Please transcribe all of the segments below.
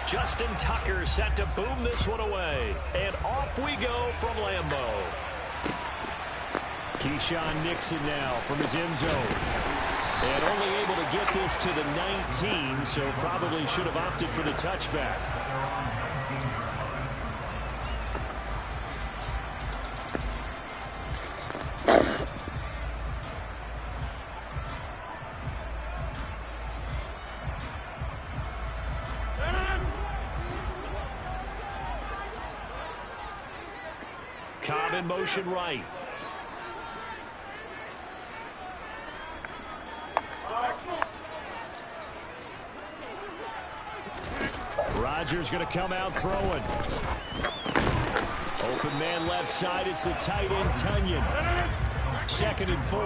Justin Tucker set to boom this one away. And off we go from Lambeau. Keyshawn Nixon now from his end zone. And only able to get this to the 19, so probably should have opted for the touchback. Cobb in motion right. Rodgers going to come out throwing. Open man left side. It's the tight end, Tunyon. 2nd and 4.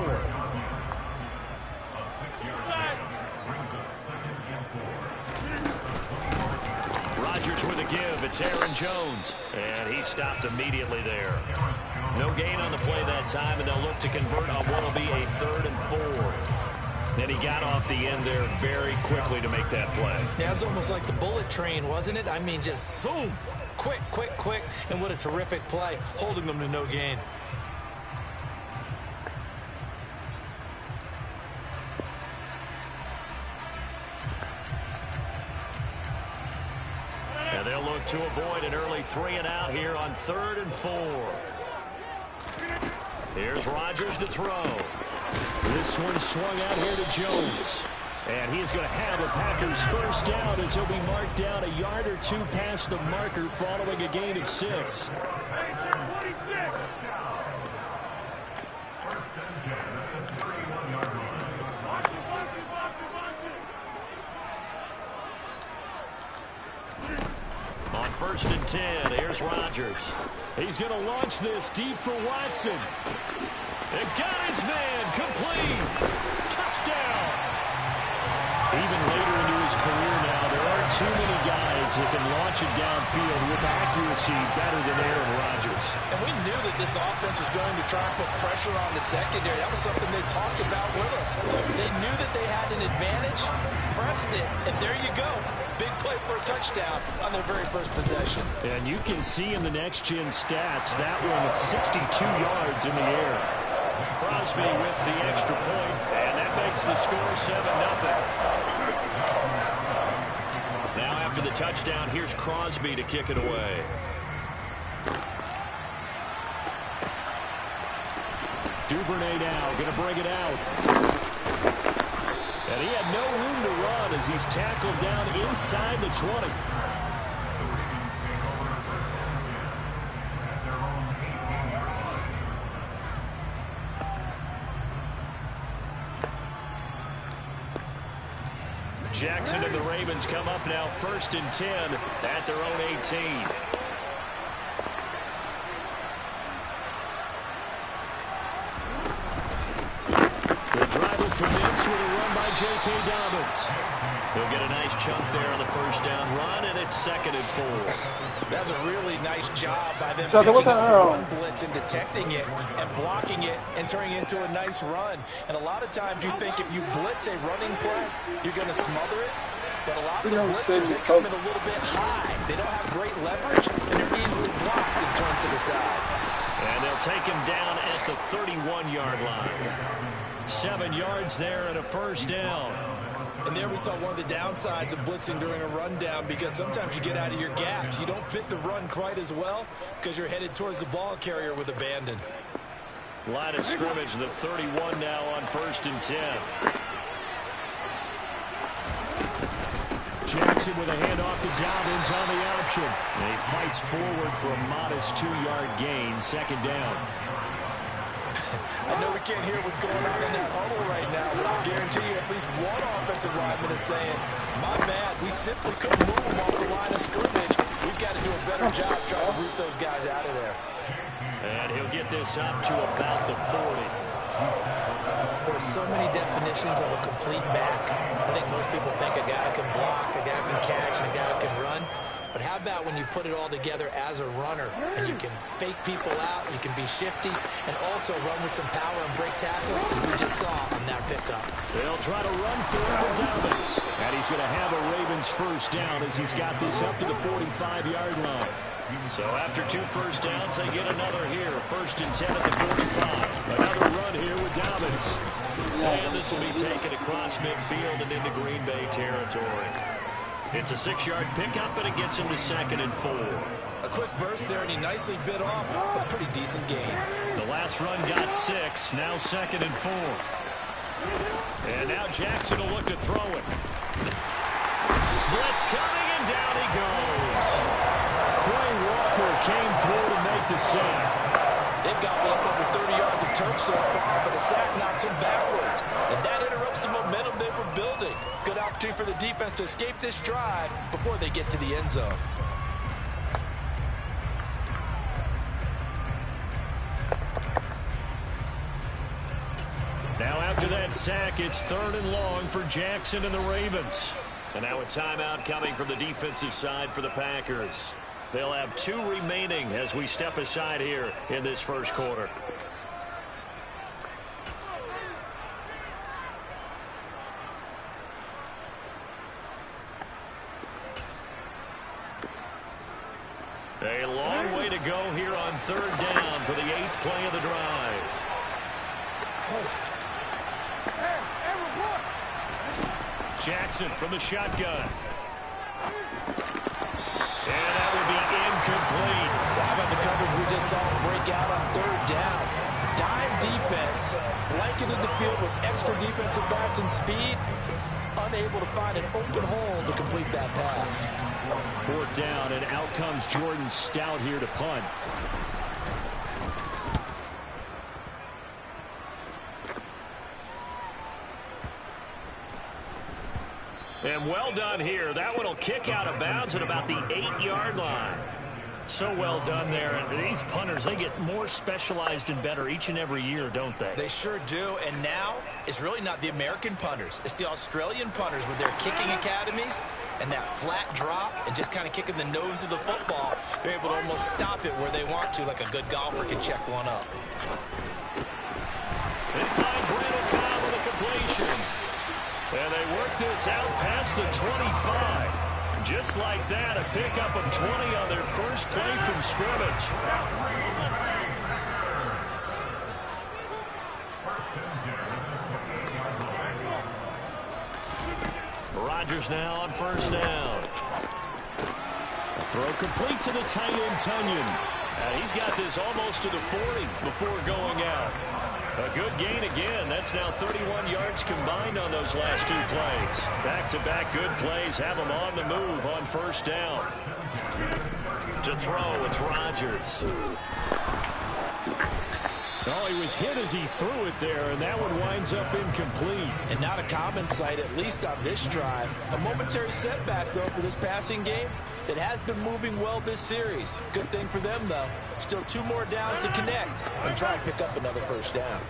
Rodgers with a give. It's Aaron Jones. And he stopped immediately there. No gain on the play that time, and they'll look to convert on what will be a 3rd and 4. And he got off the end there very quickly to make that play. Yeah, it was almost like the bullet train, wasn't it? I mean, just zoom. Quick, quick, quick. And what a terrific play, holding them to no gain. And they'll look to avoid an early 3 and out here on 3rd and 4. Here's Rodgers to throw. This one swung out here to Jones. And he's going to have a Packers first down as he'll be marked down a yard or 2 past the marker following a gain of 6. On 1st and 10, here's Rodgers. He's going to launch this deep for Watson. And got his man complete. Touchdown. Even later into his career now, there aren't too many guys that can launch it downfield with accuracy better than Aaron Rodgers. And we knew that this offense was going to try and put pressure on the secondary. That was something they talked about with us. They knew that they had an advantage, pressed it, and there you go. Big play for a touchdown on their very first possession. And you can see in the next-gen stats, that one at 62 yards in the air. Crosby with the extra point, and that makes the score 7-0. Now after the touchdown, here's Crosby to kick it away. Duvernay now going to bring it out. And he had no room to run as he's tackled down inside the 20. Jackson and the Ravens come up now 1st and 10 at their own 18. The drive will commence with a run by J.K. Dobbins. He'll get a nice chunk there on the first down run, and it's 2nd and 4. That's a really nice job by them picking up the run blitz and detecting it and blocking it and turning it into a nice run. And a lot of times you think if you blitz a running play, you're going to smother it. But a lot of the blitzers, they come in a little bit high. They don't have great leverage, and they're easily blocked and turned to the side. And they'll take him down at the 31-yard line. 7 yards there and a first down. And there we saw one of the downsides of blitzing during a rundown, because sometimes you get out of your gaps. You don't fit the run quite as well because you're headed towards the ball carrier with abandon. Line of scrimmage, the 31 now on 1st and 10. Jackson with a handoff to Dobbins on the option. And he fights forward for a modest 2-yard gain, 2nd down. I know we can't hear what's going on in that huddle right now, but I'll guarantee you at least one offensive lineman is saying, my man, we simply couldn't move them off the line of scrimmage. We've got to do a better job trying to root those guys out of there. And he'll get this up to about the 40. There are so many definitions of a complete back. I think most people think a guy can block, a guy can catch, and a guy can run. But how about when you put it all together as a runner, and you can fake people out, you can be shifty, and also run with some power and break tackles, as we just saw on that pickup. They'll try to run for it with Dobbins. And he's going to have a Ravens first down as he's got this up to the 45-yard line. So after 2 first downs, they get another here. 1st and 10 at the 45. Another run here with Dobbins. And this will be taken across midfield and into Green Bay territory. It's a 6-yard pickup, and it gets him to 2nd and 4. A quick burst there, and he nicely bit off a pretty decent gain. The last run got 6, now 2nd and 4. And now Jackson will look to throw it. Blitz coming, and down he goes. Quay Walker came through to make the sack. They've got up over 30 yards of turf so far, but a sack knocks them backwards. And that interrupts the momentum they were building. Good opportunity for the defense to escape this drive before they get to the end zone. Now after that sack, it's 3rd and long for Jackson and the Ravens. And now a timeout coming from the defensive side for the Packers. They'll have 2 remaining as we step aside here in this first quarter. A long way to go here on 3rd down for the 8th play of the drive. Jackson from the shotgun. And that will be incomplete. How about the coverage we just saw break out on 3rd down? Dime defense, blanketed the field with extra defensive backs and speed, unable to find an open hole to complete that pass. 4th down, and out comes Jordan Stout here to punt. And well done here. That one will kick out of bounds at about the 8-yard line. So well done there. And these punters, they get more specialized and better each and every year, don't they? They sure do. And now it's really not the American punters. It's the Australian punters with their kicking academies and that flat drop and just kind of kicking the nose of the football. They're able to almost stop it where they want to, like a good golfer can check one up. It finds Randall Cobb with a completion. And they work this out past the 25. Just like that, a pickup of 20 on their first play from scrimmage. Rodgers now on 1st down. A throw complete to the tight end, Tunyon. He's got this almost to the 40 before going out. A good gain again. That's now 31 yards combined on those last 2 plays. Back-to-back good plays have them on the move on 1st down. To throw, it's Rodgers. Oh, he was hit as he threw it there, and that one winds up incomplete. And not a common sight, at least on this drive. A momentary setback, though, for this passing game that has been moving well this series. Good thing for them, though. Still 2 more downs to connect and try and pick up another 1st down.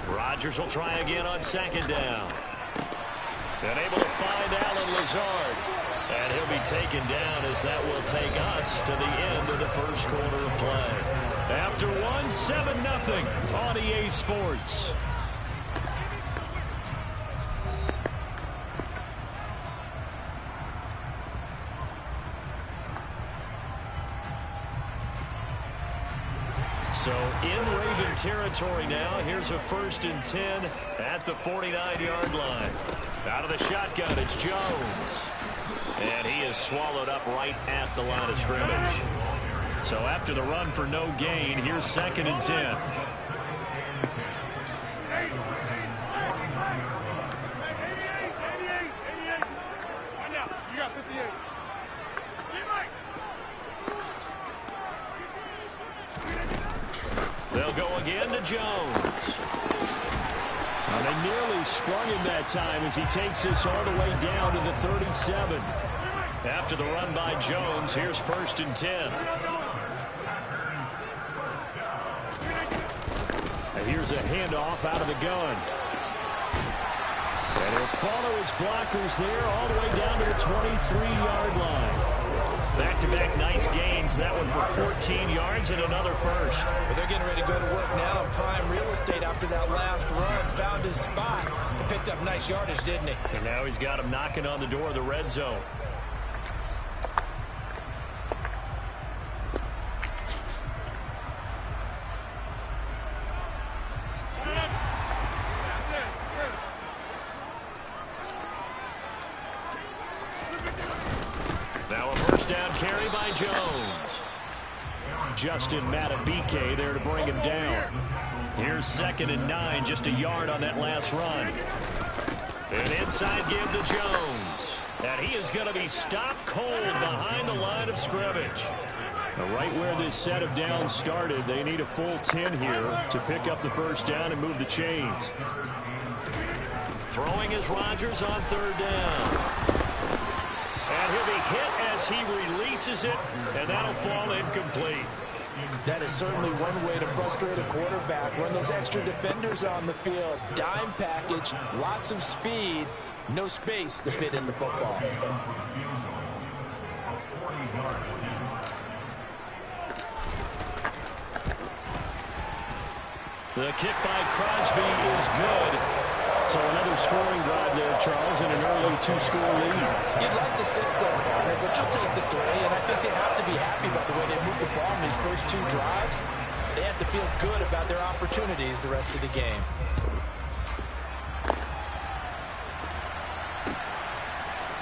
Rodgers will try again on 2nd down. And able to find Allen Lazard. And he'll be taken down as that will take us to the end of the first quarter of play. After 1, 7-0 on EA Sports. So in Raven territory now. Here's a 1st and 10 at the 49-yard line. Out of the shotgun, it's Jones. And he is swallowed up right at the line of scrimmage. So after the run for no gain, here's 2nd and 10. They'll go again to Jones. And they nearly sprung him that time as he takes this all the way down to the 37. After the run by Jones, here's 1st and 10. And here's a handoff out of the gun. And he'll follow his blockers there all the way down to the 23-yard line. Back-to-back nice gains. That one for 14 yards and another 1st. But they're getting ready to go to work now in prime real estate. State after that last run, found his spot, and picked up nice yardage, didn't he? And now he's got him knocking on the door of the red zone. Now a first down carry by Jones. Justin Matabike there to bring him down. Here's 2nd and 9, just a yard on that last run. An inside give to Jones. And he is going to be stopped cold behind the line of scrimmage. Now, right where this set of downs started, they need a full 10 here to pick up the first down and move the chains. Throwing is Rodgers on 3rd down. And he'll be hit as he releases it, and that'll fall incomplete. That is certainly one way to frustrate a quarterback. Run those extra defenders on the field. Dime package, lots of speed, no space to fit in the football. The kick by Crosby is good. So another scoring drive there, Charles, and an early 2-score lead. You'd like the 6 there, partner, but you'll take the 3, and I think they have to be happy about the way they moved the ball in these first 2 drives. They have to feel good about their opportunities the rest of the game.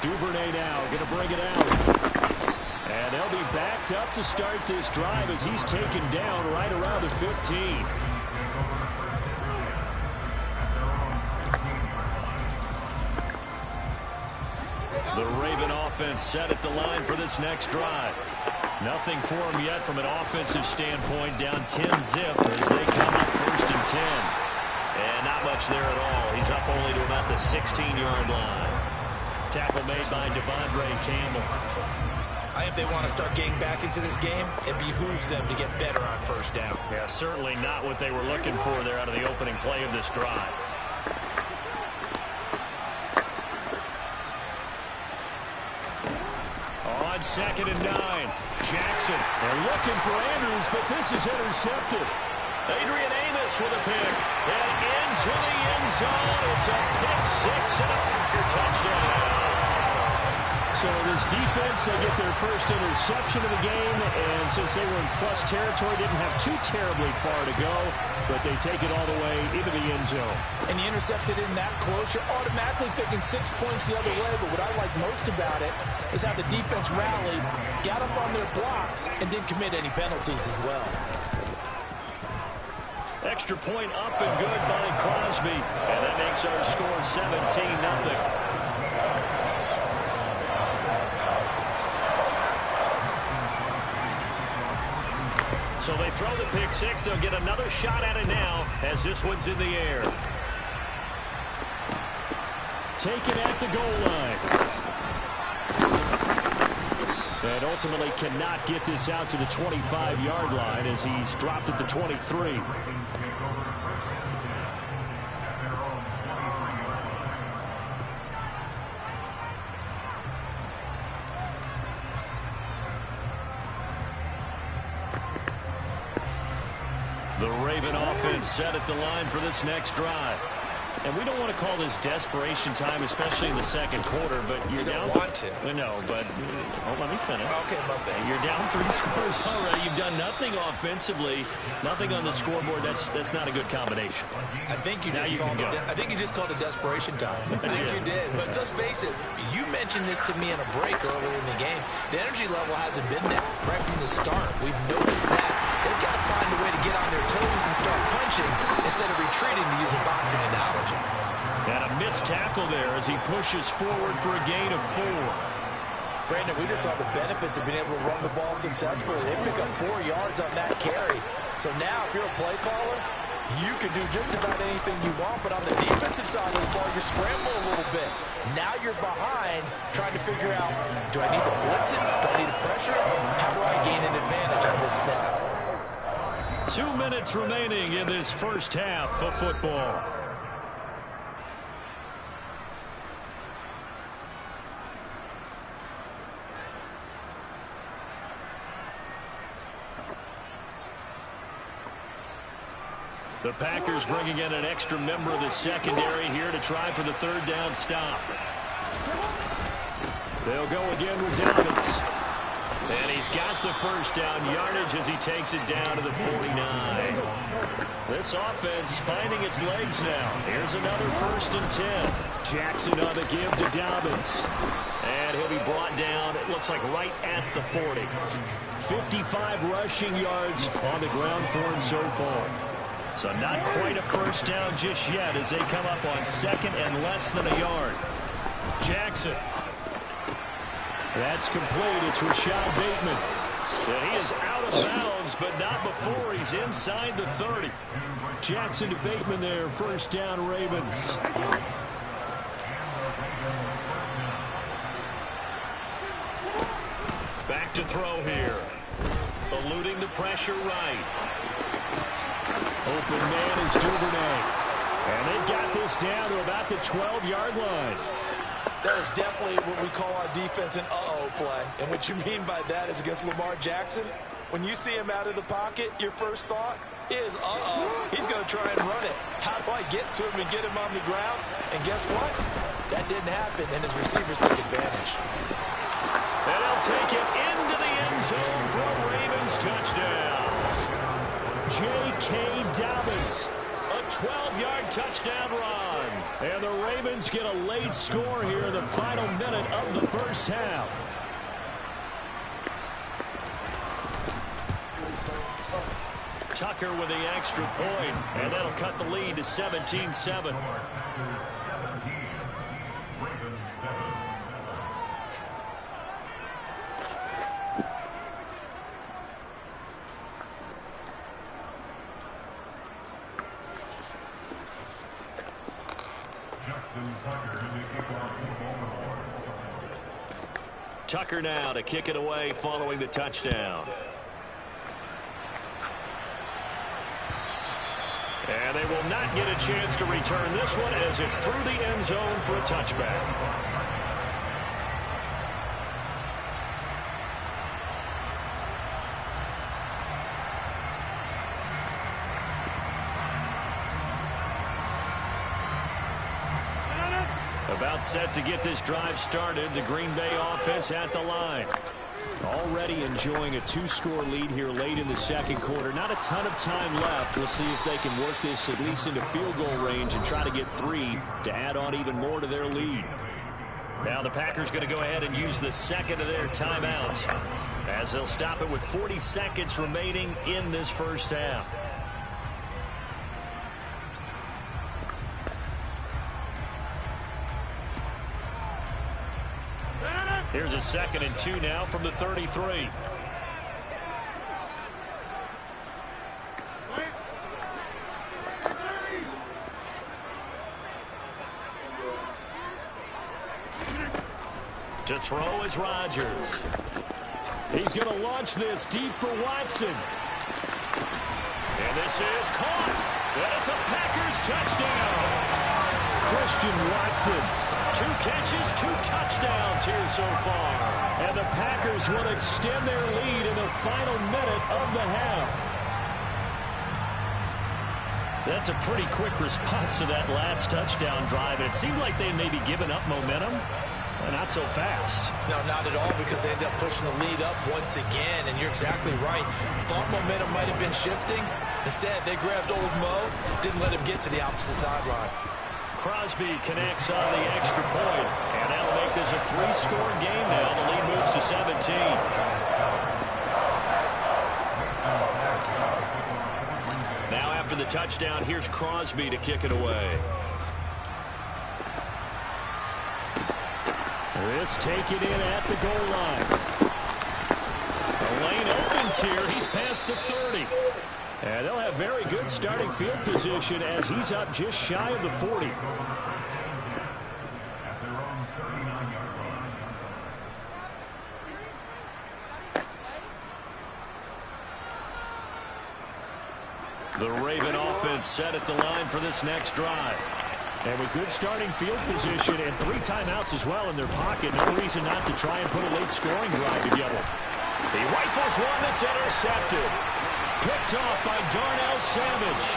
Duvernay now going to bring it out. And they'll be backed up to start this drive as he's taken down right around the 15. The Raven offense set at the line for this next drive. Nothing for him yet from an offensive standpoint. Down 10-zip as they come up 1st and 10. And not much there at all. He's up only to about the 16-yard line. Tackle made by Devondre Campbell. I think if they want to start getting back into this game, it behooves them to get better on 1st down. Yeah, certainly not what they were looking for there out of the opening play of this drive. On 2nd and 9, Jackson. They're looking for Andrews, but this is intercepted. Adrian Amos with a pick. And into the end zone. It's a pick 6 and a Packer touchdown. So this defense, they get their first interception of the game, and since they were in plus territory, didn't have too terribly far to go, but they take it all the way into the end zone. And you intercepted in that close, you're automatically picking 6 points the other way, but what I like most about it is how the defense rallied, got up on their blocks, and didn't commit any penalties as well. Extra point up and good by Crosby, and that makes our score 17-0. So they throw the pick 6. They'll get another shot at it now as this one's in the air. Taken at the goal line. And ultimately cannot get this out to the 25-yard line as he's dropped at the 23. The Raven offense set at the line for this next drive. And we don't want to call this desperation time, especially in the second quarter, but you're down. You don't want to. No, but let me finish. Okay, my bad. You're down 3 scores already. You've done nothing offensively, nothing on the scoreboard. That's not a good combination. I think you just called it desperation time. I think you did. But let's face it, you mentioned this to me in a break earlier in the game. The energy level hasn't been there right from the start. We've noticed that. They've got to find a way to get on their toes and start punching instead of retreating, to use a boxing analogy. And a missed tackle there as he pushes forward for a gain of 4. Brandon, we just saw the benefits of being able to run the ball successfully. They pick up 4 yards on that carry. So now, if you're a play caller, you can do just about anything you want. But on the defensive side of the ball, you scramble a little bit. Now you're behind, trying to figure out, do I need to blitz it? Do I need to pressure it? How do I gain an advantage on this snap? 2 minutes remaining in this first half of football. The Packers bringing in an extra member of the secondary here to try for the third down stop. They'll go again with Dobbins. And he's got the first down yardage as he takes it down to the 49. This offense finding its legs now. Here's another 1st and 10. Jackson on the give to Dobbins. And he'll be brought down, it looks like right at the 40. 55 rushing yards on the ground for him so far. So not quite a first down just yet as they come up on 2nd and less than a yard. Jackson. That's complete. It's Rashad Bateman. And he is out of bounds, but not before he's inside the 30. Jackson to Bateman there. First down, Ravens. Back to throw here. Eluding the pressure right. Open man is Duvernay. And they've got this down to about the 12-yard line. That is definitely what we call our defense an uh-oh play. And what you mean by that is against Lamar Jackson. When you see him out of the pocket, your first thought is, uh-oh, he's going to try and run it. How do I get to him and get him on the ground? And guess what? That didn't happen, and his receivers took advantage. And he'll take it into the end zone for a Ravens touchdown. J.K. Dobbins. A 12-yard touchdown run. And the Ravens get a late score here in the final minute of the first half. Tucker with the extra point, and that'll cut the lead to 17-7. Tucker now to kick it away following the touchdown. And they will not get a chance to return this one as it's through the end zone for a touchback. About set to get this drive started. The Green Bay offense at the line. Already enjoying a 2-score lead here late in the second quarter. Not a ton of time left. We'll see if they can work this at least into field goal range and try to get 3 to add on even more to their lead. Now the Packers going to go ahead and use the second of their timeouts as they'll stop it with 40 seconds remaining in this first half. Here's a 2nd and 2 now from the 33. To throw is Rodgers. He's going to launch this deep for Watson. And this is caught. And it's a Packers touchdown. Christian Watson. 2 catches, 2 touchdowns here so far. And the Packers will extend their lead in the final minute of the half. That's a pretty quick response to that last touchdown drive. And it seemed like they may be giving up momentum. Not so fast. No, not at all, because they ended up pushing the lead up once again. And you're exactly right. Thought momentum might have been shifting. Instead, they grabbed old Mo, didn't let him get to the opposite sideline. Crosby connects on the extra point, and that'll make this a 3-score game now. The lead moves to 17. Now after the touchdown, here's Crosby to kick it away. This taken in at the goal line. The lane opens here. He's past the 30. And they'll have very good starting field position as he's up just shy of the 40. The Raven offense set at the line for this next drive. And with good starting field position and 3 timeouts as well in their pocket, no reason not to try and put a late scoring drive together. He rifles one that's intercepted. Picked off by Darnell Savage.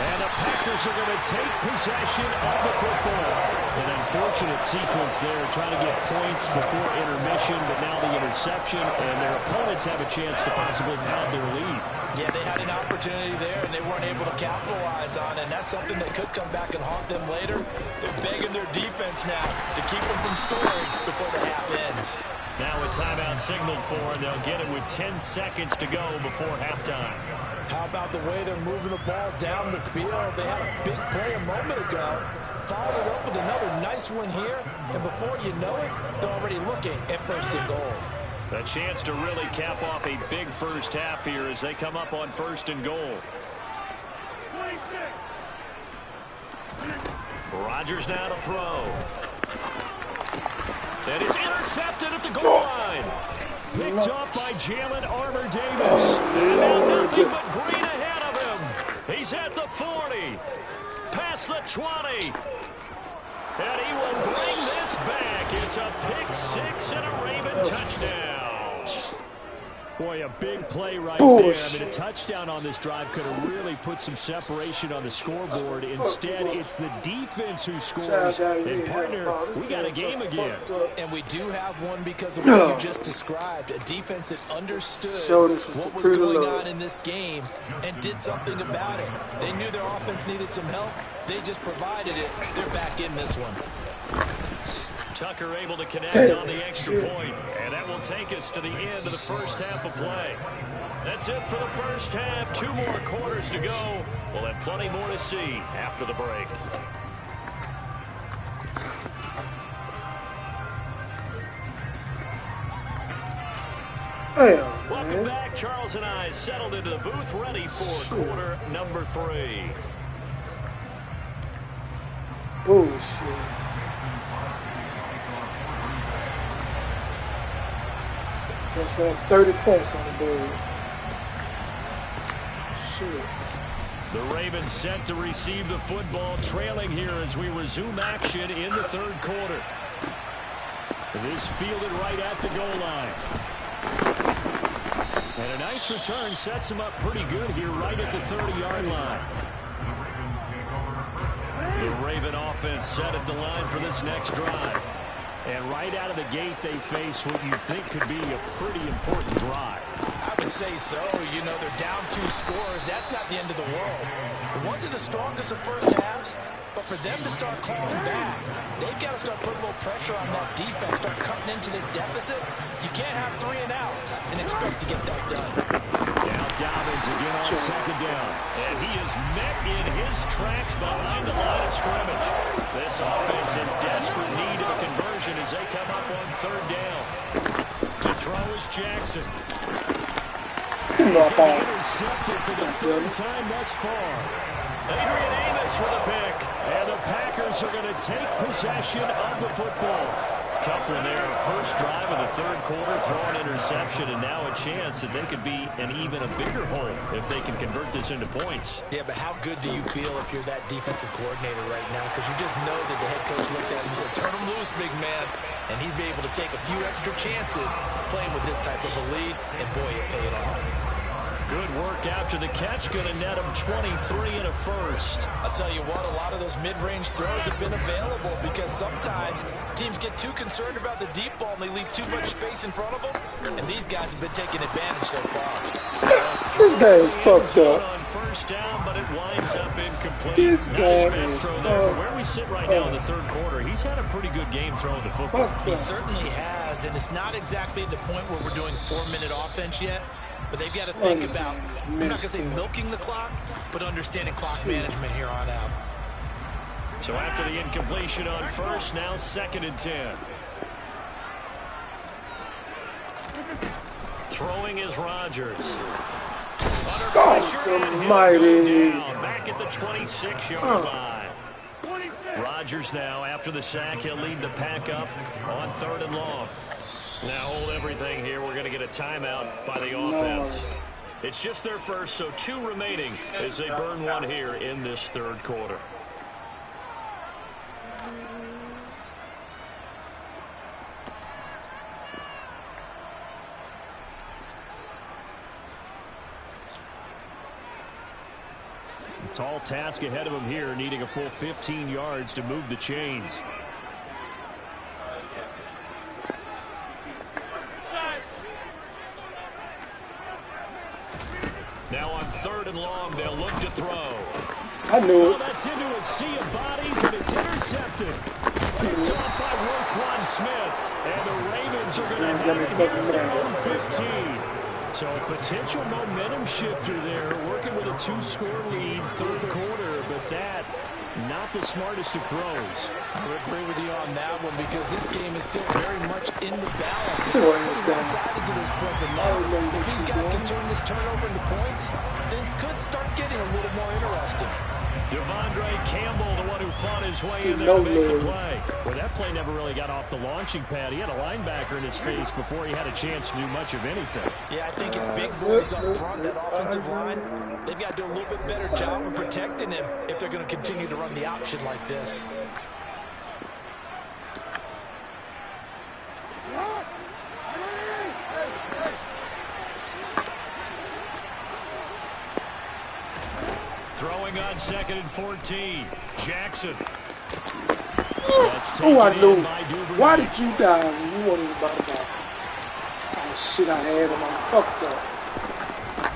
And the Packers are going to take possession of the football. An unfortunate sequence there, trying to get points before intermission, but now the interception, and their opponents have a chance to possibly pad their lead. Yeah, they had an opportunity there, and they weren't able to capitalize on it, and that's something that could come back and haunt them later. They're begging their defense now to keep them from scoring before the half ends. Now a timeout signaled for, and they'll get it with 10 seconds to go before halftime. How about the way they're moving the ball down the field? They had a big play a moment ago, followed it up with another nice one here, and before you know it, they're already looking at first and goal. A chance to really cap off a big first half here as they come up on first and goal. Rodgers now to throw. And it's intercepted at the goal line. Picked up by Jalen Armour-Davis. And now nothing but green ahead of him. He's at the 40. Past the 20. And he will bring this back. It's a pick six and a Raven touchdown. Boy, a big play right there. I mean, a touchdown on this drive could have really put some separation on the scoreboard. Instead, it's the defense who scores. And, partner, we got a game again. And we do have one because of what you just described. A defense that understood what was going on in this game and did something about it. They knew their offense needed some help. They just provided it. They're back in this one. Tucker able to connect on the extra point, and that will take us to the end of the first half of play. That's it for the first half. 2 more quarters to go. We'll have plenty more to see after the break. Welcome back. Charles and I settled into the booth, ready for quarter number 3. Bullshit. Let's have 30 points on the board. Shit. The Ravens set to receive the football, trailing here as we resume action in the third quarter. This fielded right at the goal line. And a nice return sets him up pretty good here right at the 30-yard line. The Raven offense set at the line for this next drive. And right out of the gate, they face what you think could be a pretty important drive. I would say so. You know, they're down 2 scores. That's not the end of the world. It wasn't the strongest of first halves, but for them to start clawing back, they've got to start putting a little pressure on that defense, start cutting into this deficit. You can't have 3 and outs and expect to get that done. Now Dobbins again on second down. And he is met in his tracks behind the line of scrimmage. This offense in desperate need of a conversion as they come up on third down. To throw is Jackson. He's going to be intercepted for the 3rd time thus far. Adrian Amos with a pick. And the Packers are going to take possession of the football. Tough one there. First drive of the third quarter, throw an interception, and now a chance that they could be an even a bigger hole if they can convert this into points. Yeah, but how good do you feel if you're that defensive coordinator right now? Because you just know that the head coach looked at him and said, turn him loose, big man. And he'd be able to take a few extra chances playing with this type of a lead, and boy, it paid off. Good work after the catch. Going to net him 23 and a first. I'll tell you what, a lot of those mid-range throws have been available because sometimes teams get too concerned about the deep ball and they leave too much space in front of them. And these guys have been taking advantage so far. This guy is fucked up. On first down, but it winds up incomplete. This Not guy his best is throw there. But where we sit right now in the third quarter, he's had a pretty good game throwing the football. He certainly has, and it's not exactly at the point where we're doing 4-minute offense yet. But they've got to think about, I'm not going to say milking the clock, but understanding clock management here on out. So after the incompletion on first, now 2nd and 10. Throwing is Rodgers. Under pressure and almighty. Down, back at the 26-yard line. Rodgers now, after the sack, he'll lead the pack up on 3rd and long. Now hold everything here. We're going to get a timeout by the offense. It's just their first, so 2 remaining as they burn one here in this third quarter. Tall task ahead of him here, needing a full 15 yards to move the chains. Now on 3rd and long, they'll look to throw. I knew it. That's into a sea of bodies, and it's intercepted. Picked off by Roquan Smith. And the Ravens are going to have it here at their own 15. So a potential momentum shifter there, working with a 2-score lead, 3rd quarter, but that, not the smartest of throws. I would agree with you on that one because this game is still very much in the balance. Still is decided to this point, but now if these guys can turn this turnover into points, things could start getting a little more interesting. Devondre Campbell, the one who fought his way in there to make the play. Well, that play never really got off the launching pad. He had a linebacker in his face before he had a chance to do much of anything. Yeah, I think his big boys up front, that offensive line, they've got to do a little bit better job of protecting him if they're going to continue to run the option like this. Throwing on 2nd and 14. Jackson. Oh, I knew. Why did you die when you wanted to buy that? Oh, shit, I had him. I fucked up.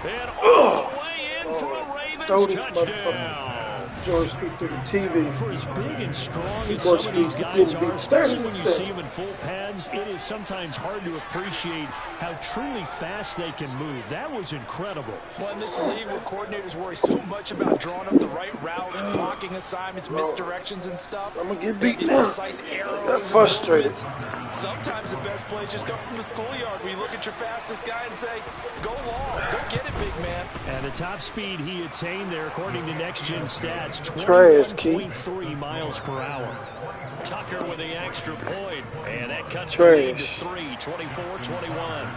And all the way in for a Ravens touchdown. George speak through the TV. For as big and strong as some of these guys are, especially when you see them in full pads, it is sometimes hard to appreciate how truly fast they can move. That was incredible. Well, in this league where coordinators worry so much about drawing up the right routes, blocking assignments, misdirections and stuff. I'm going to get beat now. I'm frustrated. Sometimes the best plays just come from the schoolyard where you look at your fastest guy and say, go long, go get it, big man. And the top speed he attained there, according to Next Gen Stats, 21.3 miles per hour. Tucker with the extra point, and that cuts the lead to 3, 24-21.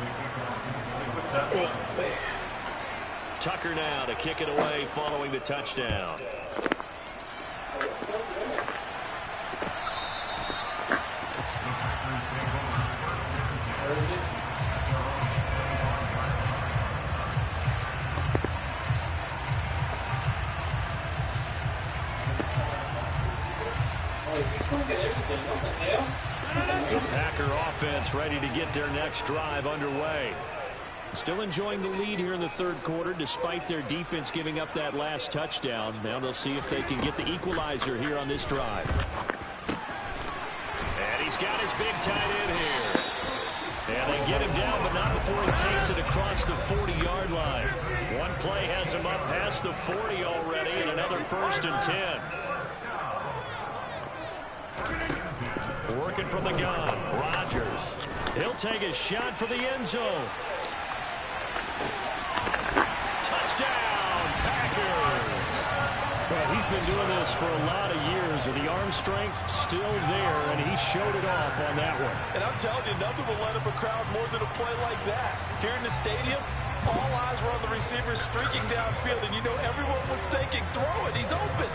Tucker now to kick it away following the touchdown. The Packer offense ready to get their next drive underway. Still enjoying the lead here in the 3rd quarter despite their defense giving up that last touchdown. Now they'll see if they can get the equalizer here on this drive. And he's got his big tight end here. And they get him down, but not before he takes it across the 40-yard line. One play has him up past the 40 already, and another 1st and 10. Working from the gun, Rodgers. He'll take a shot for the end zone. Touchdown, Packers. Well, he's been doing this for a lot of years, and the arm strength still there, and he showed it off on that one. And I'm telling you, nothing will let up a crowd more than a play like that. Here in the stadium, all eyes were on the receiver streaking downfield, and you know everyone was thinking, throw it, he's open.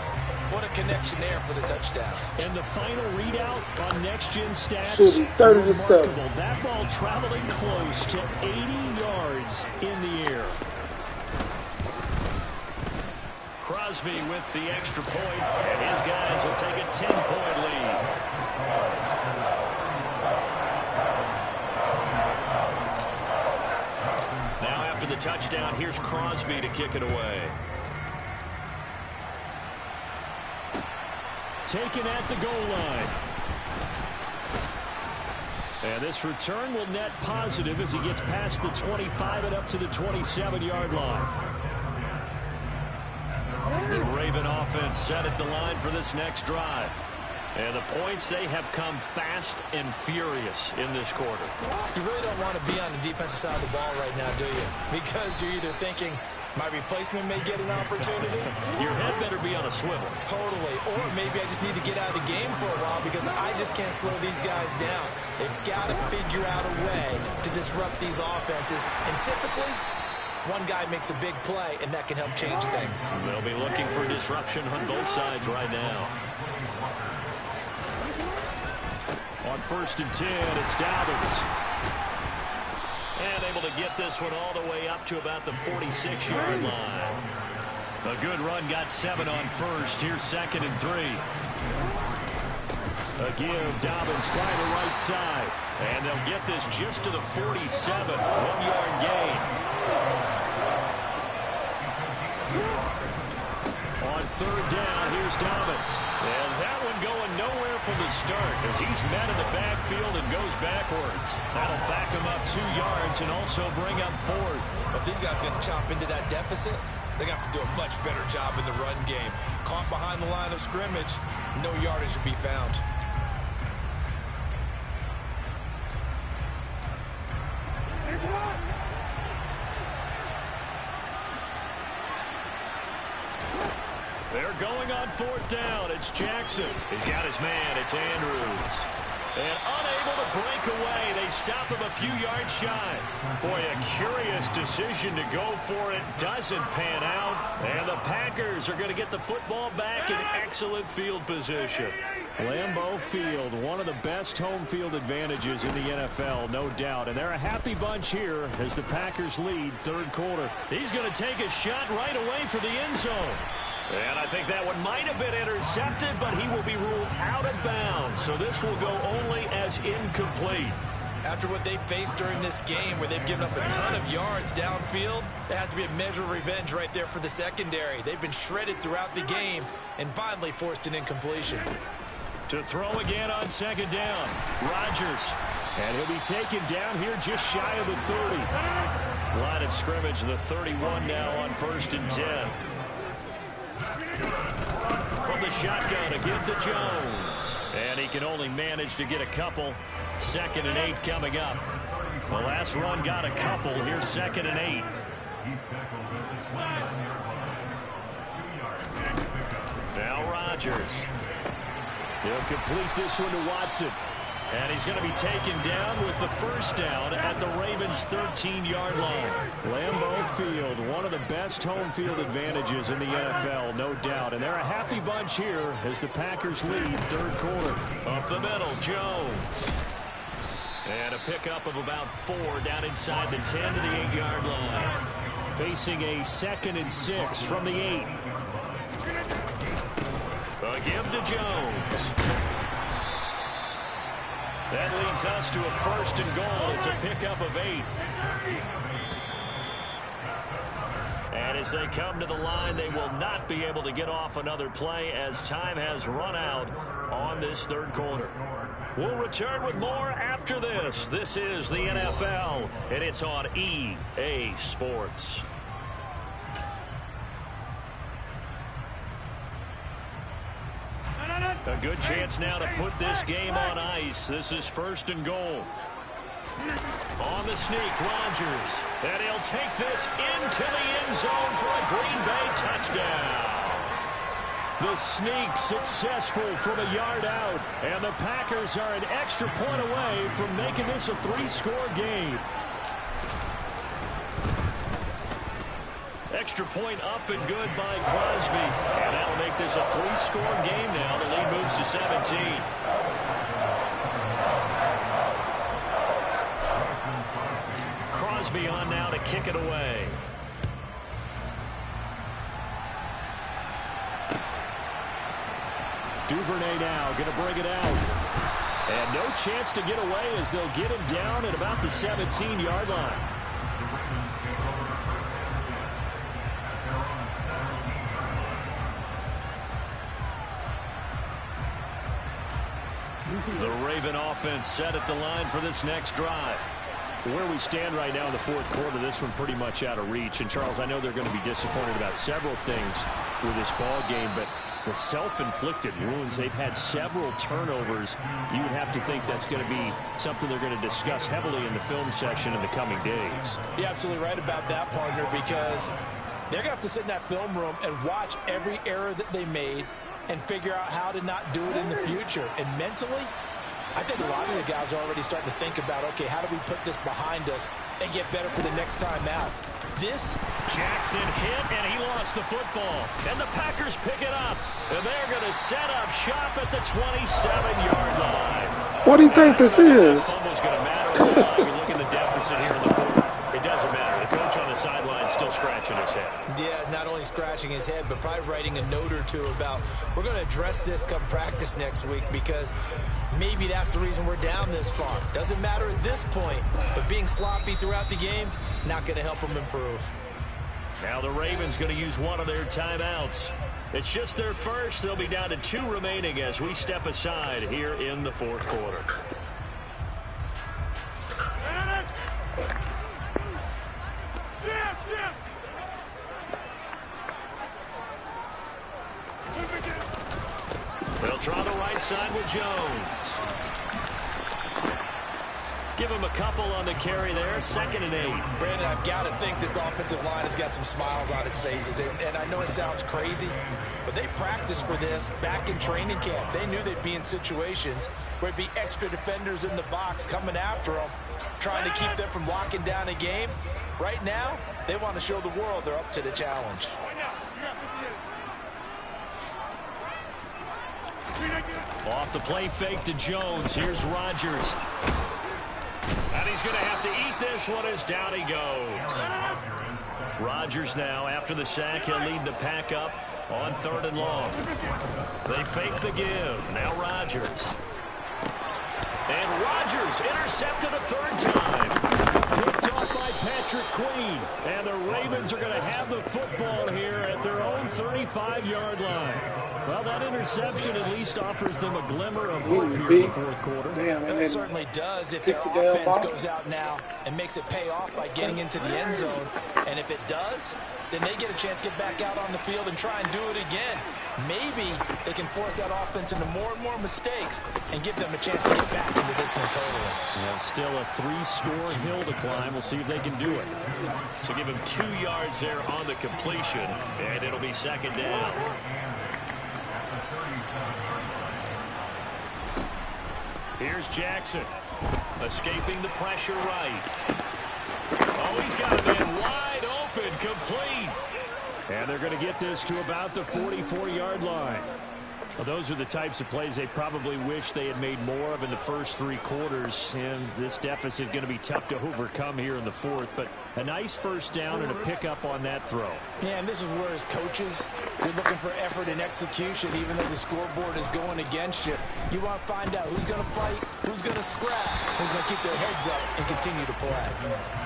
What a connection there for the touchdown. And the final readout on Next Gen Stats. 30-7. That ball traveling close to 80 yards in the air. Crosby with the extra point, and his guys will take a 10-point lead. Now after the touchdown, here's Crosby to kick it away. Taken at the goal line. And this return will net positive as he gets past the 25 and up to the 27-yard line. The Raven offense set at the line for this next drive. And the points, they have come fast and furious in this quarter. You really don't want to be on the defensive side of the ball right now, do you? Because you're either thinking, my replacement may get an opportunity. Your head better be on a swivel. Totally. Or maybe I just need to get out of the game for a while because I just can't slow these guys down. They've got to figure out a way to disrupt these offenses. And typically, one guy makes a big play, and that can help change things. They'll be looking for disruption on both sides right now. On 1st and 10, it's Dobbins. And able to get this one all the way up to about the 46-yard line. A good run, got 7 on first. Here's 2nd and 3. A give, Dobbins trying the right side. And they'll get this just to the 47. 1-yard gain. On 3rd down, here's Dobbins. And that one going nowhere from the start as he's met in the backfield and goes backwards. That'll back him up 2 yards and also bring up 4th. If these guys going to chop into that deficit, they're going to have to do a much better job in the run game. Caught behind the line of scrimmage, no yardage will be found. They're going on 4th down. It's Jackson. He's got his man. It's Andrews. And unable to break away. They stop him a few yards shy. Boy, a curious decision to go for it. Doesn't pan out. And the Packers are going to get the football back in excellent field position. Lambeau Field, one of the best home field advantages in the NFL, no doubt. And they're a happy bunch here as the Packers lead 3rd quarter. He's going to take a shot right away for the end zone. And I think that one might have been intercepted, but he will be ruled out of bounds. So this will go only as incomplete. After what they faced during this game where they've given up a ton of yards downfield, there has to be a measure of revenge right there for the secondary. They've been shredded throughout the game and finally forced an incompletion. To throw again on 2nd down, Rodgers. And he'll be taken down here just shy of the 30. Line of scrimmage, the 31 now on 1st and 10. From the shotgun, a give to Jones. And he can only manage to get a couple. 2nd and 8 coming up. The last run got a couple. Here's 2nd and 8. Now Rodgers. He'll complete this one to Watson. And he's going to be taken down with the 1st down at the Ravens' 13-yard line. Lambeau Field, one of the best home field advantages in the NFL, no doubt. And they're a happy bunch here as the Packers lead 3rd quarter. Up the middle, Jones. And a pickup of about 4 down inside the 10 to the 8-yard line. Facing a 2nd and 6 from the 8. A give to Jones. That leads us to a 1st and goal. It's a pickup of 8. And as they come to the line, they will not be able to get off another play as time has run out on this 3rd quarter. We'll return with more after this. This is the NFL, and it's on EA Sports. A good chance now to put this game on ice. This is 1st and goal. On the sneak, Rodgers. And he'll take this into the end zone for a Green Bay touchdown. The sneak successful from a yard out. And the Packers are an extra point away from making this a 3-score game. Extra point up and good by Crosby. And that'll make this a 3-score game now. The lead moves to 17. Crosby on now to kick it away. Duvernay now going to bring it out. And no chance to get away as they'll get him down at about the 17-yard line. The Raven offense set at the line for this next drive. Where we stand right now in the 4th quarter, this one pretty much out of reach. And, Charles, I know they're going to be disappointed about several things with this ball game, but the self-inflicted wounds, they've had several turnovers. You would have to think that's going to be something they're going to discuss heavily in the film session in the coming days. You're absolutely right about that, partner, because they're going to have to sit in that film room and watch every error that they made and figure out how to not do it in the future. And mentally, I think a lot of the guys are already starting to think about, okay, how do we put this behind us and get better for the next time out? This Jackson hit, and he lost the football. And the Packers pick it up. And they're going to set up shop at the 27-yard line. What do you think this is? Fumble's going to matter. You look at the deficit here in the 4th. It doesn't matter. The coach on the sideline still scratching his head. Yeah, not only scratching his head, but probably writing a note or two about, we're going to address this come practice next week, because maybe that's the reason we're down this far. Doesn't matter at this point, but being sloppy throughout the game, not going to help them improve. Now the Ravens going to use one of their timeouts. It's just their first. They'll be down to 2 remaining as we step aside here in the 4th quarter. They'll try the right side with Jones. Give him a couple on the carry there. 2nd and 8. Brandon, I've got to think this offensive line has got some smiles on its faces. And I know it sounds crazy, but they practiced for this back in training camp. They knew they'd be in situations where it'd be extra defenders in the box coming after them, trying to keep them from locking down a game. Right now, they want to show the world they're up to the challenge. Off the play fake to Jones. Here's Rodgers. And he's going to have to eat this one as down he goes. Rodgers now, after the sack, he'll lead the pack up on 3rd and long. They fake the give. Now Rodgers. And Rodgers intercepted a 3rd time. Picked off by Patrick Queen. And the Ravens are going to have the football here at their own 35-yard line. Well, that interception at least offers them a glimmer of hope here in the 4th quarter. Damn, It certainly does if their offense goes out now and makes it pay off by getting into the end zone. And if it does, then they get a chance to get back out on the field and try and do it again. Maybe they can force that offense into more and more mistakes and give them a chance to get back into this one totally. Well, still a 3-score hill to climb. We'll see if they can do it. So give him 2 yards there on the completion, and it'll be 2nd down. Here's Jackson, escaping the pressure right. Oh, he's got a man wide open, complete. And they're going to get this to about the 44-yard line. Well, those are the types of plays they probably wish they had made more of in the first 3 quarters. And this deficit going to be tough to overcome here in the 4th. But a nice first down and a pickup on that throw. Yeah, and this is where as coaches, you're looking for effort and execution, even though the scoreboard is going against you. You want to find out who's going to fight, who's going to scrap, who's going to keep their heads up and continue to play.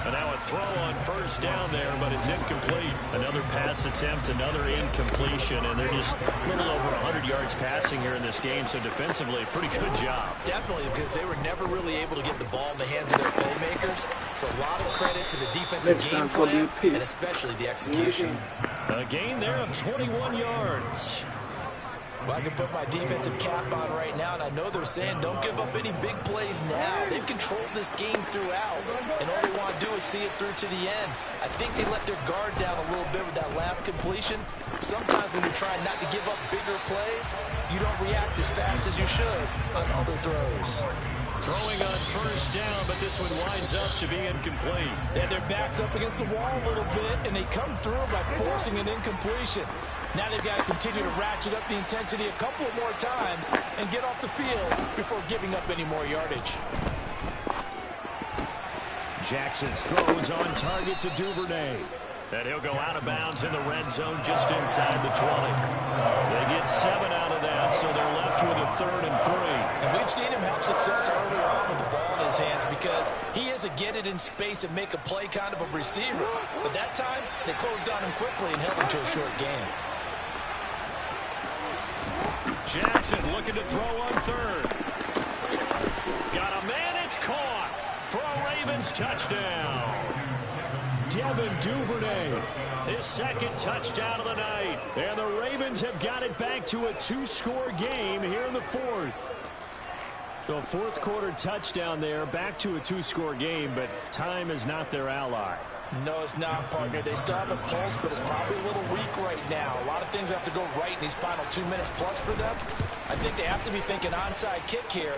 And now a throw on 1st down there, but it's incomplete. Another pass attempt, another incompletion, and they're just a little over 100 yards passing here in this game, so defensively, pretty good job. Definitely, because they were never really able to get the ball in the hands of their playmakers, so a lot of credit to the defensive game plan, and especially the execution. A gain there of 21 yards. Well, I can put my defensive cap on right now, and I know they're saying don't give up any big plays now. They've controlled this game throughout, and all they want to do is see it through to the end. I think they let their guard down a little bit with that last completion. Sometimes when you're trying not to give up bigger plays, you don't react as fast as you should on other throws. Throwing on 1st down, but this one winds up to be incomplete. They had their backs up against the wall a little bit, and they come through by forcing an incompletion. Now they've got to continue to ratchet up the intensity a couple of more times and get off the field before giving up any more yardage. Jackson's throw is on target to Duvernay. And he'll go out of bounds in the red zone just inside the 20. They get 7 out of that, so they're left with a 3rd and 3. And we've seen him have success early on with the ball in his hands because he is a get it in space and make a play kind of a receiver. But that time, they closed on him quickly and held him to a short game. Jackson looking to throw on 3rd. Got a man, it's caught for a Ravens touchdown. Devin Duvernay, his 2nd touchdown of the night. And the Ravens have got it back to a 2-score game here in the 4th. So 4th quarter touchdown there, back to a 2-score game, but time is not their ally. No, it's not, partner. They still have a pulse, but it's probably a little weak right now. A lot of things have to go right in these final 2 minutes plus for them. I think they have to be thinking onside kick here,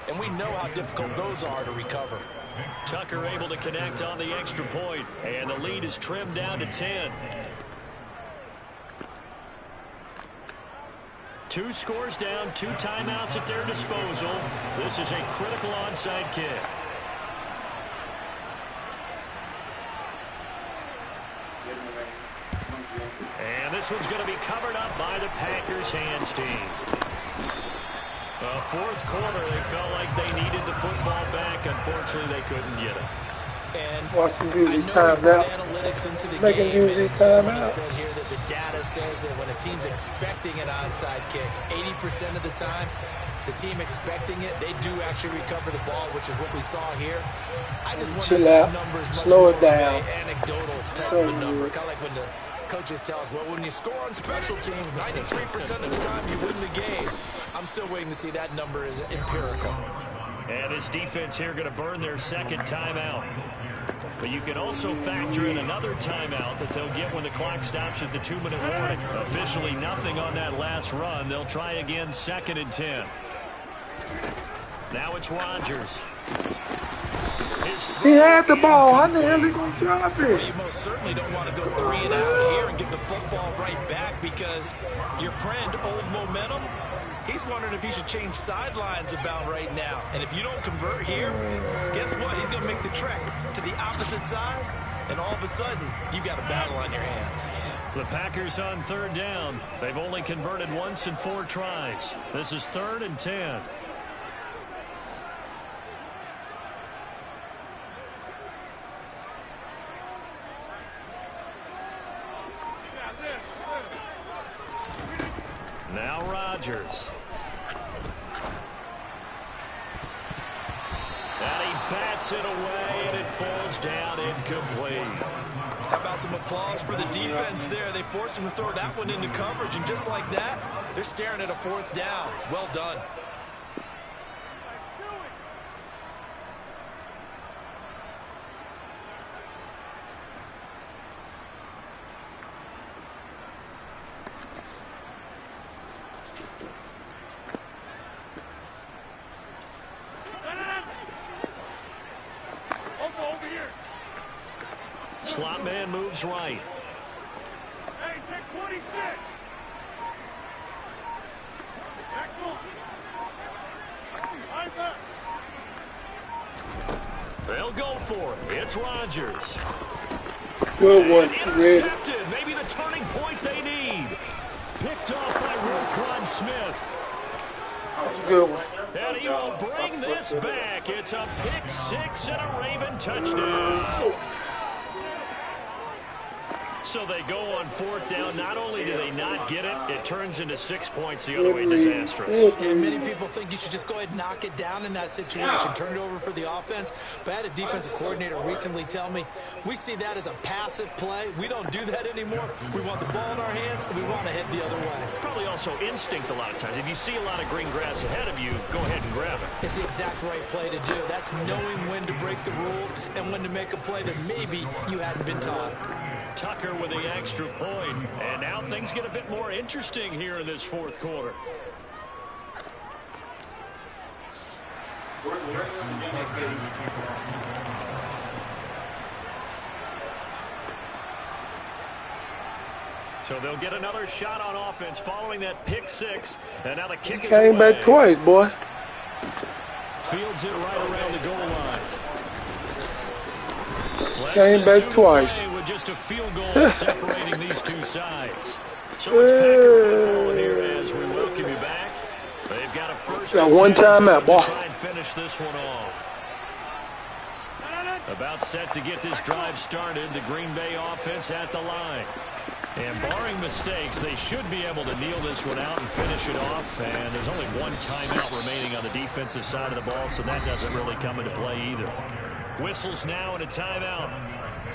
and we know how difficult those are to recover. Tucker able to connect on the extra point, and the lead is trimmed down to 10. 2 scores down, 2 timeouts at their disposal. This is a critical onside kick. this one's going to be covered up by the Packers hands team. Fourth quarter, they felt like they needed the football back. Unfortunately, they couldn't get it. And watching music times out. Making music time out. Said here that the data says that when a team's expecting an onside kick, 80% of the time, the team expecting it, they do actually recover the ball, which is what we saw here. I just want chill out, slow it down. Anecdotal type of a number, kind of like when the coaches tell us, well, when you score on special teams, 93% of the time you win the game. I'm still waiting to see that number is empirical. And this defense here going to burn their second timeout. But you can also factor in another timeout that they'll get when the clock stops at the 2-minute warning. Officially nothing on that last run. They'll try again 2nd and 10. Now it's Rodgers. He had the ball. How the hell he going to drop it? Well, you most certainly don't want to go 3 and out here and get the football right back because your friend, Old Momentum, he's wondering if he should change sidelines about right now. And if you don't convert here, guess what? He's going to make the trek to the opposite side, and all of a sudden, you've got a battle on your hands. The Packers on 3rd down. They've only converted once in 4 tries. This is 3rd and 10. Now Rodgers. And he bats it away, and it falls down incomplete. How about some applause for the defense there? They forced him to throw that one into coverage, and just like that, they're staring at a 4th down. Well done. Slot man moves right. Hey, take 26. Back on. They'll go for it. It's Rodgers. Good one, Red. Intercepted. Maybe the turning point they need. Picked off by Roquan Smith. That's a good one. And he will bring this back. It's a pick 6 and a Raven touchdown. So they go on 4th down. Not only do they not get it, it turns into 6 points the other way. Disastrous. And many people think you should just go ahead and knock it down in that situation, turn it over for the offense. But I had a defensive coordinator recently tell me, we see that as a passive play. We don't do that anymore. We want the ball in our hands, and we want to head the other way. Probably also instinct a lot of times. If you see a lot of green grass ahead of you, go ahead and grab it. It's the exact right play to do. That's knowing when to break the rules and when to make a play that maybe you hadn't been taught. Tucker with the extra point. And now things get a bit more interesting here in this 4th quarter. So they'll get another shot on offense following that pick 6. And now the kick is came away. back twice, boy. Fields it right around the goal line. Came back twice. With just a field goal separating these two sides. So it's Packer football here as we welcome you back. They've got a first. Got one timeout, boy. Try and finish this one off. About set to get this drive started. The Green Bay offense at the line. And barring mistakes, they should be able to kneel this one out and finish it off. And there's only one timeout remaining on the defensive side of the ball, so that doesn't really come into play either. Whistles now and a timeout.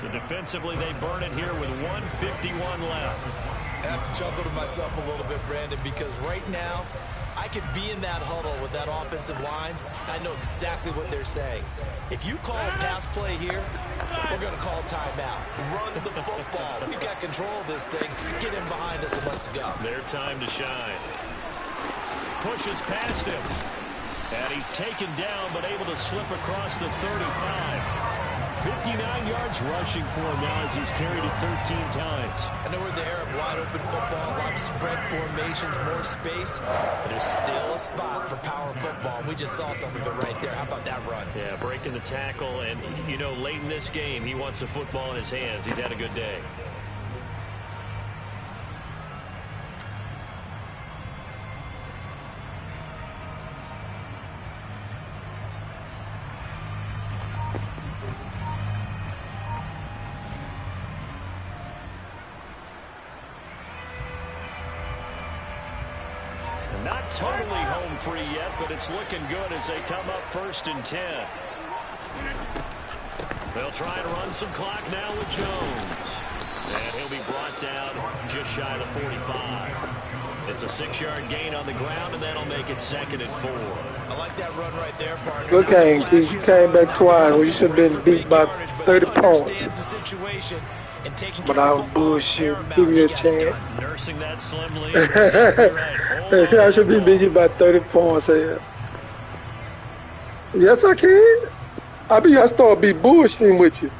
So defensively, they burn it here with 1:51 left. I have to chuckle to myself a little bit, Brandon, because right now, I could be in that huddle with that offensive line. I know exactly what they're saying. If you call a pass play here, we're going to call timeout. Run the football. We've got control of this thing. Get in behind us and let's go. Their time to shine. Pushes past him. And he's taken down, but able to slip across the 35. 59 yards rushing for him now as he's carried it 13 times. I know we're in the era of wide-open football, a lot of spread formations, more space, but there's still a spot for power football. We just saw some of it right there. How about that run? Yeah, breaking the tackle, and, you know, late in this game, he wants the football in his hands. He's had a good day. not totally home free yet, but it's looking good as they come up 1st and 10. They'll try to run some clock now with Jones. And he'll be brought down just shy of the 45. It's a 6-yard gain on the ground, and that'll make it 2nd and 4. I like that run right there, partner. Good game, Keith. You came back twice. Well, you should have been beat by 30 points. But I was bullshit. Give me a chance. Nursing that slim lead. Exactly right. I should be beating by 30 points here. Yes, I can. I start be bullshitting with you.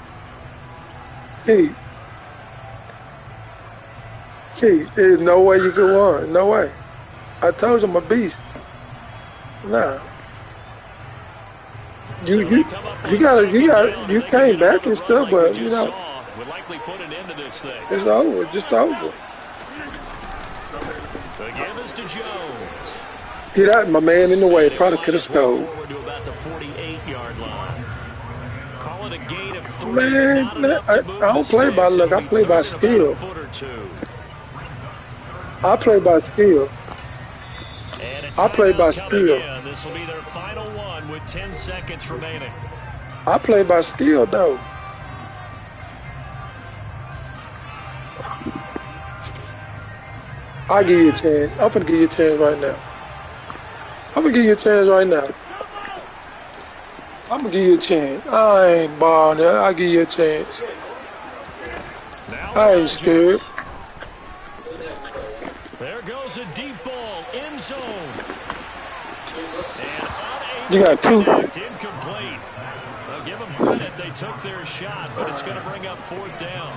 Keith, there's no way you can win. No way. I told you I'm a beast. Nah. You came back and stuff, but you know, would likely put an end to this thing. it's over. It's just over. The give is to Jones. Get out, my man in the way. Probably could have scored. Forward to about the 48-yard line. Call it a gain of 3. Man, I don't play by luck. I play by skill. I play by skill. I play by skill. This will be their final one with 10 seconds remaining. I play by skill, though. I'll give you a chance. I'm going to give you a chance right now. I'm going to give you a chance right now. I'm going to give you a chance. I ain't balling. I'll give you a chance. I ain't scared. There goes a deep ball, end zone. And you got 2. Incomplete. Well, give them credit. They took their shot, but it's going to bring up 4th down.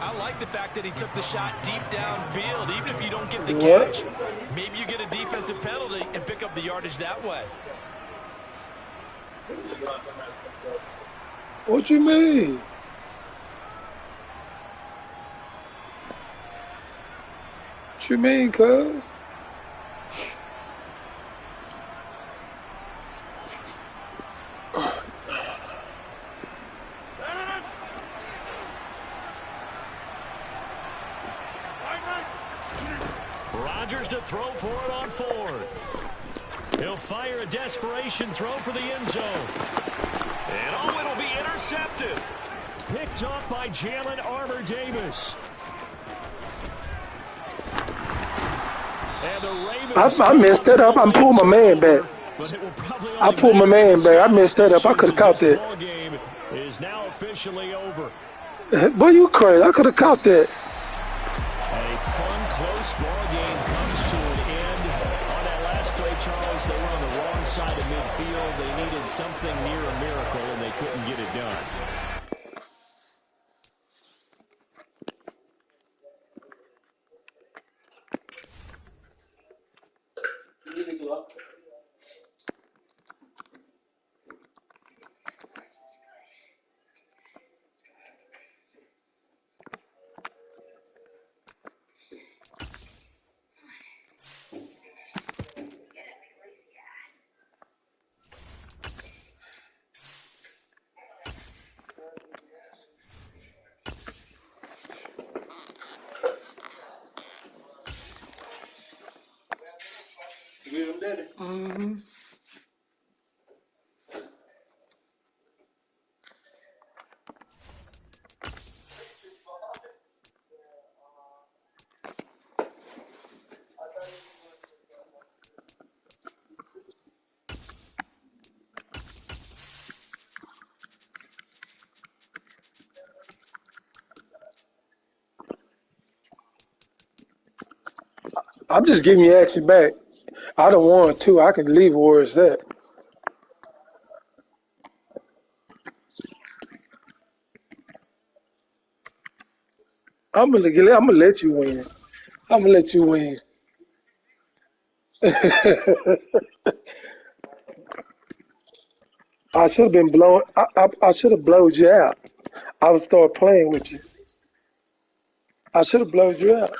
I like the fact that he took the shot deep downfield, even if you don't get the catch. Maybe you get a defensive penalty and pick up the yardage that way. What you mean? What you mean, cuz? Rodgers to throw for it on 4th. He'll fire a desperation throw for the end zone. And it'll be intercepted. Picked off by Jalen Armour-Davis. I messed that up. I'm pulling my man back. I pulled my man back. I messed that up. I could have caught that. Ball game is now officially over. Boy, you crazy. I could have caught that. A fun, close ball game comes to an end. On that last play, Charles, they were on the wrong side of midfield. They needed something near a miracle, and they couldn't get it done. Mm-hmm. I'm just giving you action back. I don't want to. I can leave where it's at. I'm gonna let you win. I'm gonna let you win. I should have been blown. I should have blowed you out. I would start playing with you. I should have blowed you out.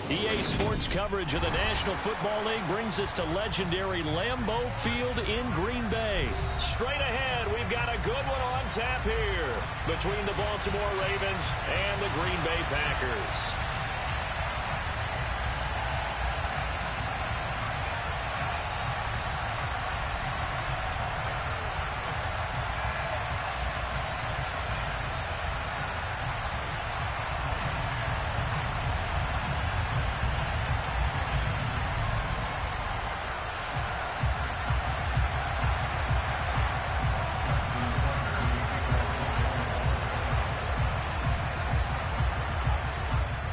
EA Sports coverage of the National Football League brings us to legendary Lambeau Field in Green Bay. Straight ahead, we've got a good one on tap here between the Baltimore Ravens and the Green Bay Packers.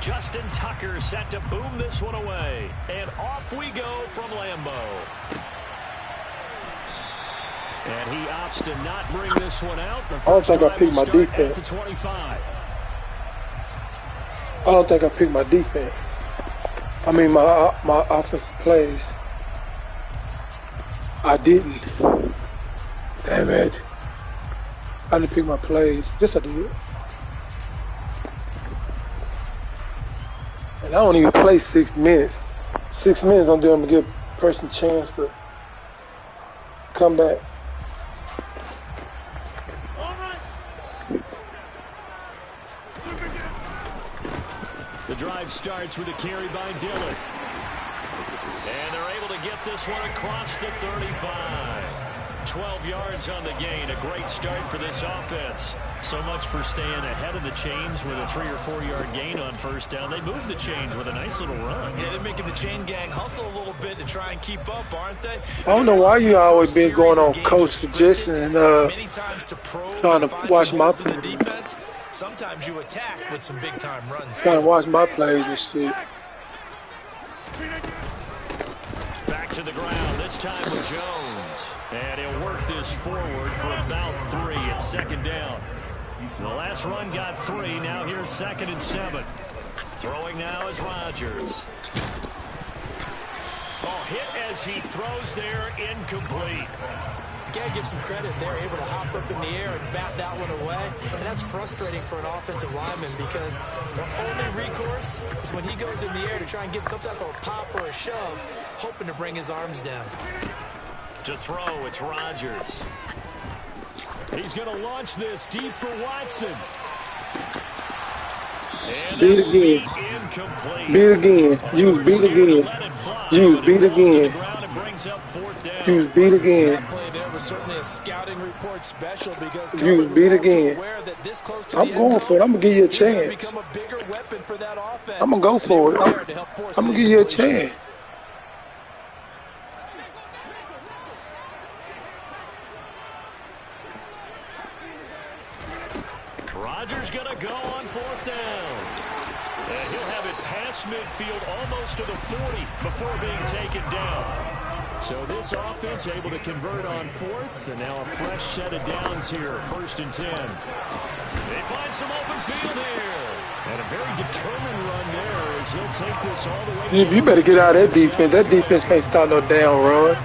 Justin Tucker set to boom this one away. And off we go from Lambeau. And he opts to not bring this one out. The I don't think I picked my defense. At the 25. I don't think I picked my defense. I mean, my offensive plays. I didn't. Damn it. I didn't pick my plays. Yes, I did. And I don't even play 6 minutes. 6 minutes, I'm doing to give a person a chance to come back. The drive starts with a carry by Dillon. And they're able to get this one across the 35. 12 yards on the gain. A great start for this offense. So much for staying ahead of the chains with a 3 or 4 yard gain on first down. They moved the chains with a nice little run. Yeah, they're making the chain gang hustle a little bit to try and keep up, aren't they? I don't know why you always been going on coach suggestion and many times to probe trying to watch my the defense. Sometimes you attack with some big time runs. Trying to watch my plays and shit. Back to the ground, this time with Jones. And he'll work this forward for about 3 at second down. The last run got 3. Now here's 2nd and 7. Throwing now is Rodgers. Oh, hit as he throws there, incomplete. Gotta give some credit. They're able to hop up in the air and bat that one away. And that's frustrating for an offensive lineman because the only recourse is when he goes in the air to try and get some type of a pop or a shove, hoping to bring his arms down. To throw, it's Rodgers. He's going to launch this deep for Watson. And beat again. Incomplete. Beat again. You beat again. You beat again. You beat again. That play there was certainly a scouting report special because you beat again. I'm going for it. I'm going to give you a chance. I'm going to go for it. I'm going to give you a chance. Rodgers going to go on 4th down. And he'll have it past midfield almost to the 40 before being taken down. So this offense able to convert on 4th, and now a fresh set of downs here, 1st and 10. They find some open field here. And a very determined run there as he'll take this all the way. You better get out of that defense. That defense can't stop no down run.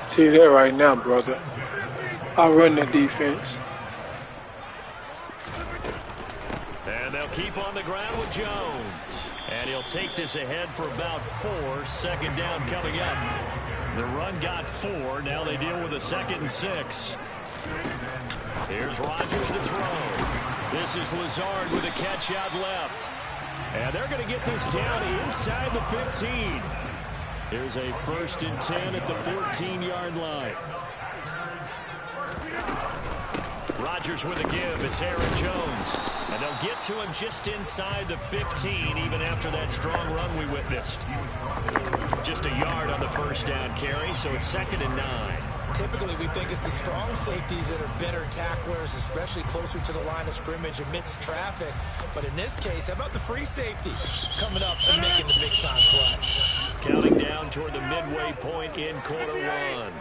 See that right now, brother. I run the defense. And they'll keep on the ground with Jones. And he'll take this ahead for about 4. 2nd down coming up. The run got 4. Now they deal with a 2nd and 6. Here's Rodgers to throw. This is Lazard with a catch out left. And they're going to get this down inside the 15. Here's a 1st and 10 at the 14-yard line. Rodgers with a give. It's Aaron Jones. And they'll get to him just inside the 15, even after that strong run we witnessed. Just a yard on the 1st down carry, so it's 2nd and 9. Typically, we think it's the strong safeties that are better tacklers, especially closer to the line of scrimmage amidst traffic. But in this case, how about the free safety coming up and making the big-time play? Counting down toward the midway point in quarter 1.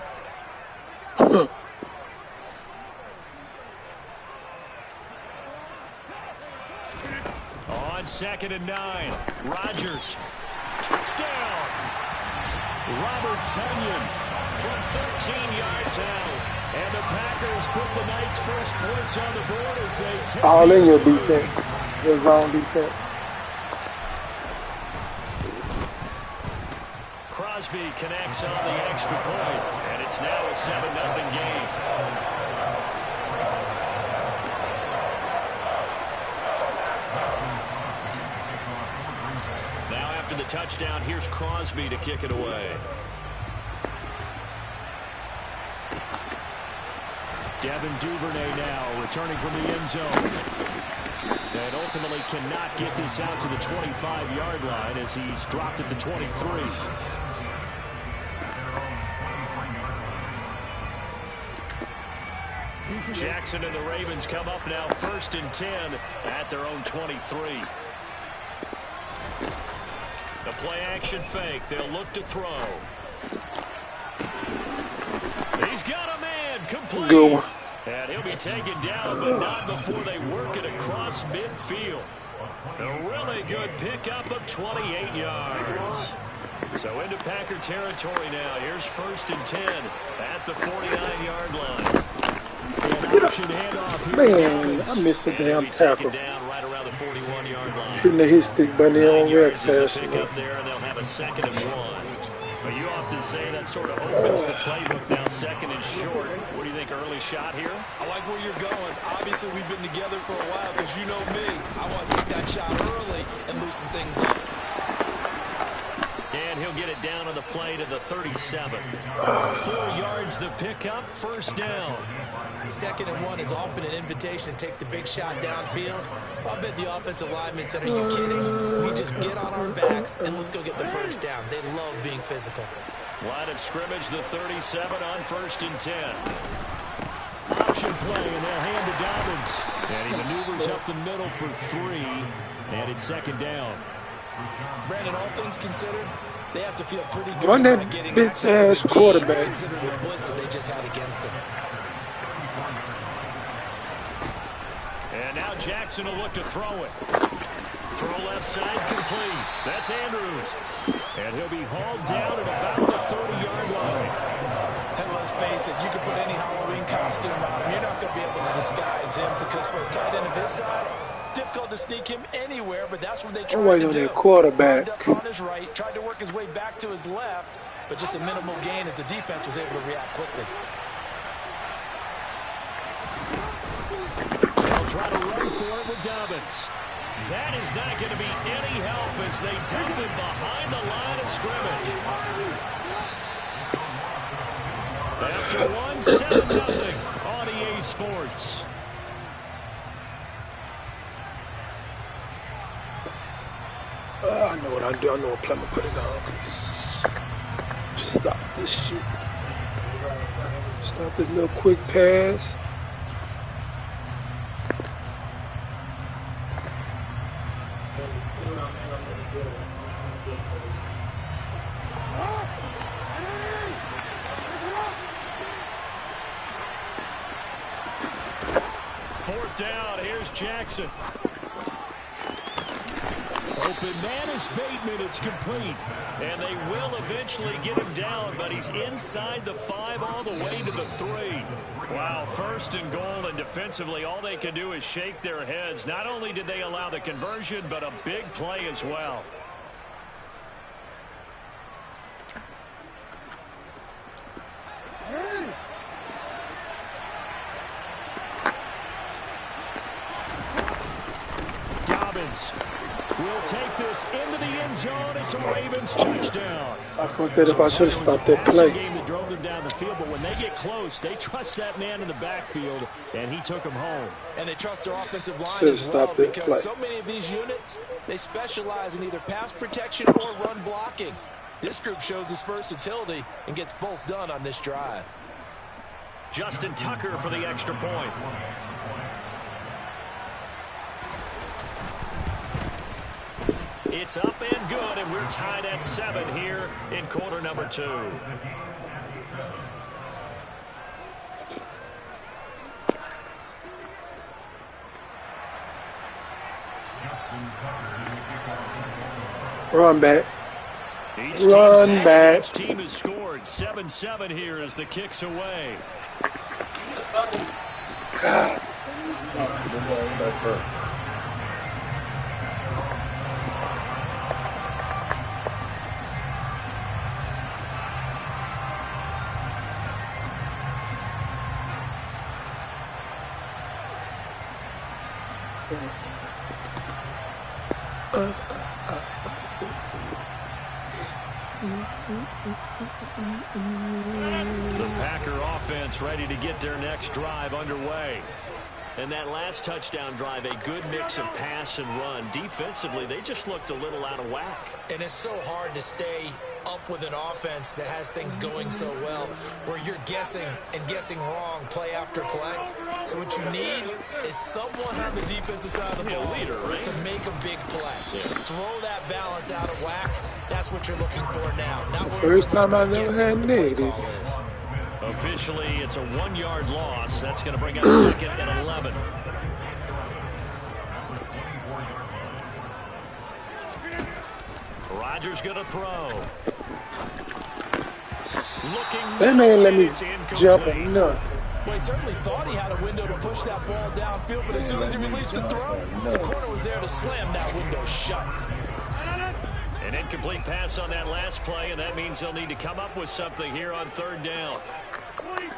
On 2nd and 9, Rodgers. Touchdown! Robert Tonyan from 13 yards out. And the Packers put the night's first points on the board as they take all in your defense. Your zone defense. Crosby connects on the extra point, and it's now a 7-0 game. Now after the touchdown, here's Crosby to kick it away. Devin Duvernay now returning from the end zone. And ultimately cannot get this out to the 25-yard line as he's dropped at the 23. Jackson and the Ravens come up now 1st and 10 at their own 23. The play action fake. They'll look to throw. He's got a man complete. Go. And he'll be taken down, but not before they work it across midfield. A really good pickup of 28 yards. So into Packer territory now. Here's 1st and 10 at the 49-yard line. Man, I missed the damn tackle. Down right around the 41-yard line. Shouldn't have hit stick by the own Rex fast Pick enough. up there, and they'll have a 2nd and 1. But you often say that sort of opens the playbook now, 2nd and short. What do you think, early shot here? I like where you're going. Obviously, we've been together for a while because you know me. I want to take that shot early and loosen things up. And he'll get it down on the play to the 37. 4 yards the pickup, 1st down. 2nd and 1 is often an invitation to take the big shot downfield. I bet the offensive lineman said, are you kidding? We just get on our backs and let's go get the 1st down. They love being physical. Line of scrimmage, the 37 on 1st and 10. Option play, and they'll hand to Dobbins. And he maneuvers up the middle for 3, and it's 2nd down. Brandon, all things considered, they have to feel pretty good Run that about getting bitch-ass quarterback. considering the blitz that they just had against him. And now Jackson will look to throw it. Throw left side complete. That's Andrews. And he'll be hauled down at about the 30-yard line. And let's face it, you can put any Halloween costume on him. You're not going to be able to disguise him because for a tight end of his size, difficult to sneak him anywhere, but that's what they tried to do. That quarterback. Up on his right, tried to work his way back to his left, but just a minimal gain as the defense was able to react quickly. They'll try to run for it with Dobbins. That is not going to be any help as they dump him behind the line of scrimmage. After one, 7-0 on EA Sports. I know what I do. I know what play I'm gonna put it on. Stop this shit. Stop this little quick pass. Fourth down, here's Jackson. Open man is Bateman, it's complete. And they will eventually get him down, but he's inside the 5 all the way to the 3. Wow, 1st and goal, and defensively all they can do is shake their heads. Not only did they allow the conversion, but a big play as well. Dobbins will take this into the end zone. It's a Ravens touchdown. I fucked that up. I should have stopped that play. Game that drove them down the field, but when they get close, they trust that man in the backfield, and he took them home. And they trust their offensive line Should've as well stopped that because play. so many of these units, they specialize in either pass protection or run blocking. This group shows its versatility and gets both done on this drive. Justin Tucker for the extra point. It's up and good, and we're tied at 7 here in quarter number 2. Run back. Run back. Each team has scored 7-7 here as the kick's away. God. The Packer offense ready to get their next drive underway. And that last touchdown drive, a good mix of pass and run. Defensively, they just looked a little out of whack. And it's so hard to stay up with an offense that has things going so well, where you're guessing and guessing wrong play after play. So what you need is someone on the defensive side of the ball to make a big play. Throw that balance out of whack. That's what you're looking for now. Not the first time I never had niggas. Officially, it's a 1-yard loss. That's going to bring up 2nd and 11. Rodgers going to throw. They may let me jump or nothing. Well, he certainly thought he had a window to push that ball downfield, but as soon as he released the throw, the corner was there to slam that window shut. An incomplete pass on that last play, and that means they'll need to come up with something here on 3rd down. 26.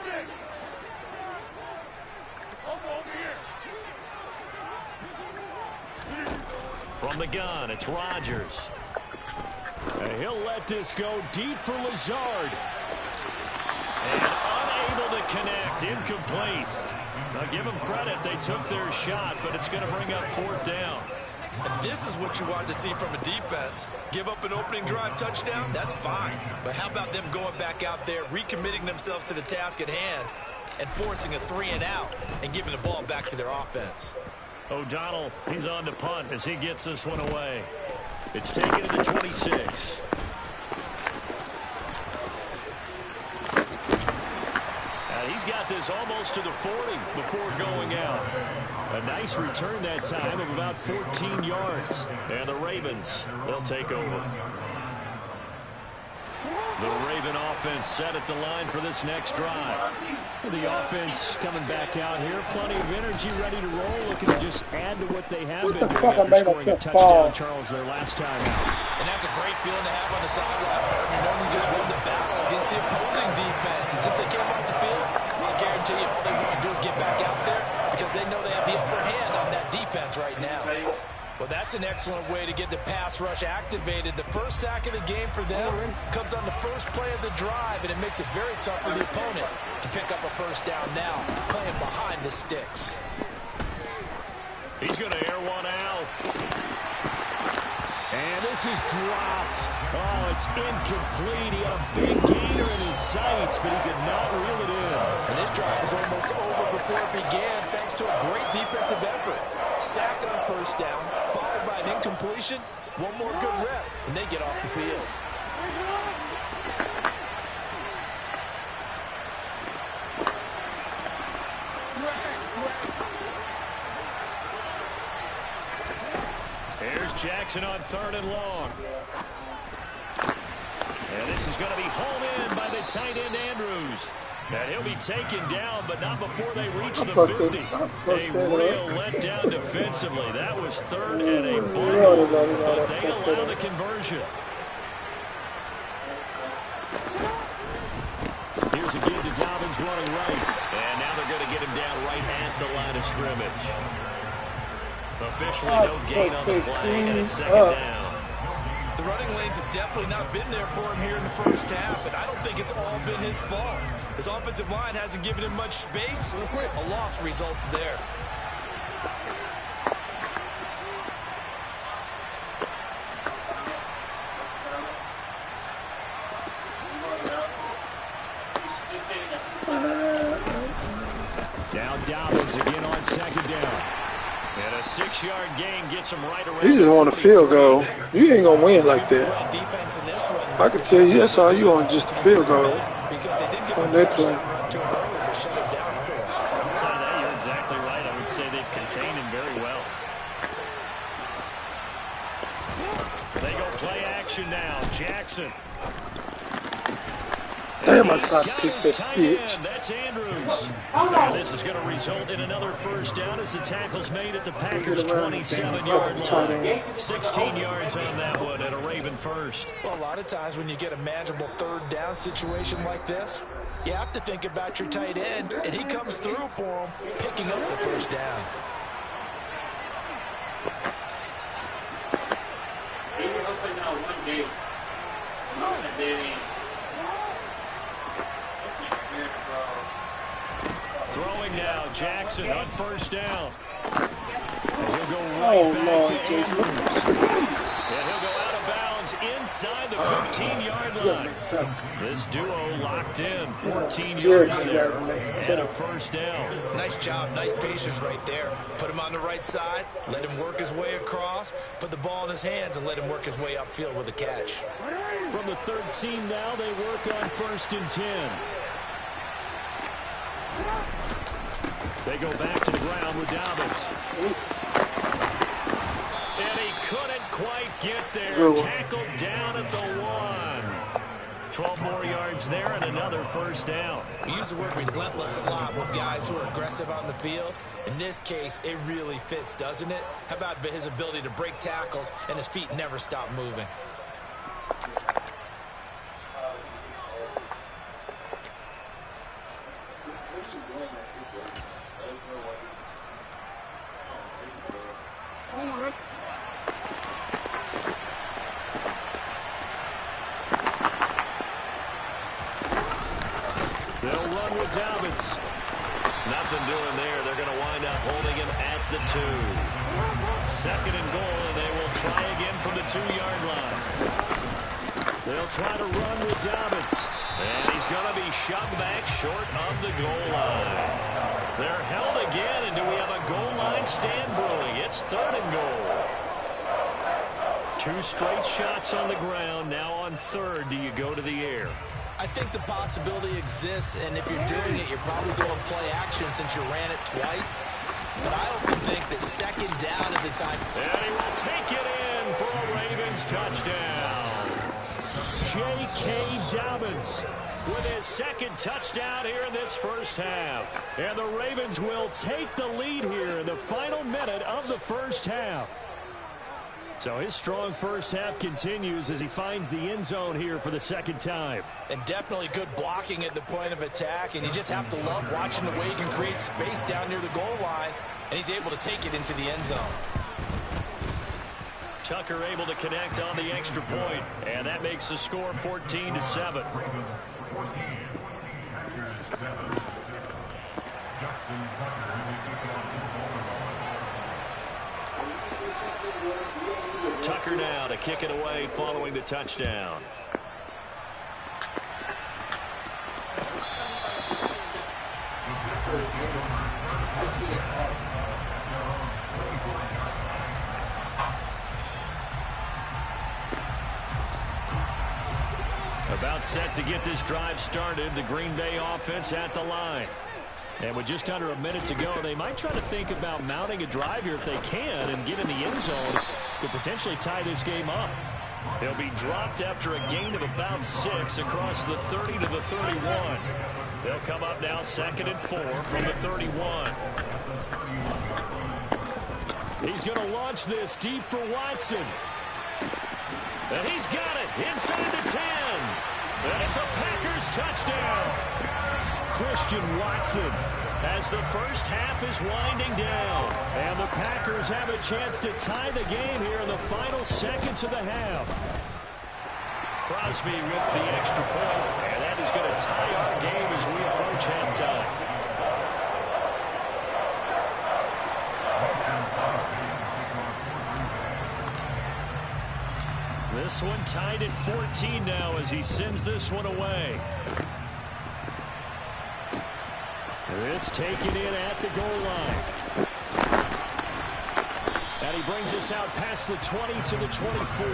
Over here. From the gun, it's Rodgers. And he'll let this go deep for Lazard. And unable to connect, incomplete. Now give them credit, they took their shot, but it's going to bring up 4th down. And this is what you want to see from a defense. Give up an opening drive touchdown, that's fine. But how about them going back out there, recommitting themselves to the task at hand, and forcing a 3-and-out, and giving the ball back to their offense. O'Donnell, he's on to punt as he gets this one away. It's taken to the 26. He's got this almost to the 40 before going out. A nice return that time of about 14 yards. And the Ravens, they'll take over. The Raven offense set at the line for this next drive. The offense coming back out here. Plenty of energy, ready to roll. Looking to just add to what they have been doing after scoring a touchdown, Charles, their last time out. And that's a great feeling to have on the sideline. You know, we just won the battle against the opposing defense. And since they came off the field, I guarantee you all they want to do is get back out there because they know they have the upper hand on that defense right now. Well, that's an excellent way to get the pass rush activated. The first sack of the game for them comes on the first play of the drive, and it makes it very tough for the opponent to pick up a first down now, playing behind the sticks. He's going to air one out. And this is dropped. Oh, it's incomplete. He had a big gainer in his sights, but he could not reel it in. And this drive was almost over before it began, thanks to a great defensive effort. Sacked on first down, followed by an incompletion. One more good rep, and they get off the field. Here's Jackson on 3rd and long. And this is going to be hauled in by the tight end Andrews. And he'll be taken down, but not before they reach the 50. A real letdown defensively. That was 3rd and a bundle, but they allow the conversion. Here's a give to Dobbins running right. And now they're going to get him down right at the line of scrimmage. Officially no gain on the play, and it's 2nd down. The running lanes have definitely not been there for him here in the first half, and I don't think it's all been his fault. His offensive line hasn't given him much space. A loss results there. Now Dobbins again on 2nd down. And a 6-yard gain gets him right around. You just want a field goal. You ain't going to win like that. I can tell you that's all you want, just a field goal. When they play. Outside that, you're exactly right. I would say they've contained him very well. They go play action now. Jackson. Damn, I tried to pick that bitch. That's Andrews. And this is going to result in another first down as the tackle's made at the Packers' 27-yard line. 16 yards on that one and a Raven first. Well, a lot of times when you get a manageable 3rd down situation like this, you have to think about your tight end, and he comes through for him, picking up the first down. Throwing now, Jackson on first down. And he'll go right back to Andrews. And he'll go out of bounds is inside the 15-yard line. This duo locked in, 14 yards there, and a first down. Nice job, nice patience right there. Put him on the right side, let him work his way across, put the ball in his hands, and let him work his way upfield with a catch. From the 13 now, they work on 1st and 10. They go back to the ground with Dobbins. And he couldn't quite get there. Tackled down at the 1. 12 more yards there and another first down. We use the word relentless a lot with guys who are aggressive on the field. In this case, it really fits, doesn't it? How about his ability to break tackles and his feet never stop moving? They'll run with Dobbins. Nothing doing there. They're going to wind up holding him at the 2. 2nd and goal, and they will try again from the 2-yard line. They'll try to run with Dobbins. And he's going to be shoved back short of the goal line. They're held again, and do we have a goal line stand brewing? It's 3rd and goal. 2 straight shots on the ground. Now on 3rd, do you go to the air? I think the possibility exists, and if you're doing it, you're probably going to play action since you ran it twice. But I don't think that 2nd down is a time. And he will take it in for a Ravens touchdown. J.K. Dobbins with his 2nd touchdown here in this first half. And the Ravens will take the lead here in the final minute of the first half. So his strong first half continues as he finds the end zone here for the 2nd time. And definitely good blocking at the point of attack, and you just have to love watching the way he can create space down near the goal line, and he's able to take it into the end zone. Tucker able to connect on the extra point, and that makes the score 14-7. Tucker now to kick it away following the touchdown. About set to get this drive started. The Green Bay offense at the line. And with just under a minute to go, they might try to think about mounting a drive here if they can and get in the end zone to potentially tie this game up. He'll be dropped after a gain of about 6 across the 30 to the 31. They'll come up now 2nd and 4 from the 31. He's going to launch this deep for Watson. And he's got it inside the 10. And it's a Packers touchdown. Christian Watson as the first half is winding down. And the Packers have a chance to tie the game here in the final seconds of the half. Crosby with the extra point. And that is going to tie our game as we approach halftime. This one tied at 14 now as he sends this one away. This taken in at the goal line. And he brings us out past the 20 to the 24.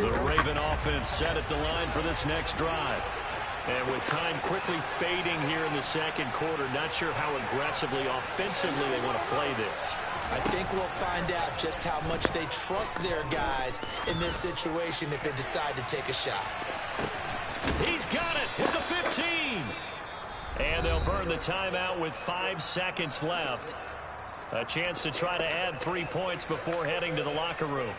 The Raven offense set at the line for this next drive. And with time quickly fading here in the second quarter, not sure how aggressively, offensively they want to play this. I think we'll find out just how much they trust their guys in this situation if they decide to take a shot. He's got it at the 15. And they'll burn the timeout with 5 seconds left. A chance to try to add 3 points before heading to the locker room.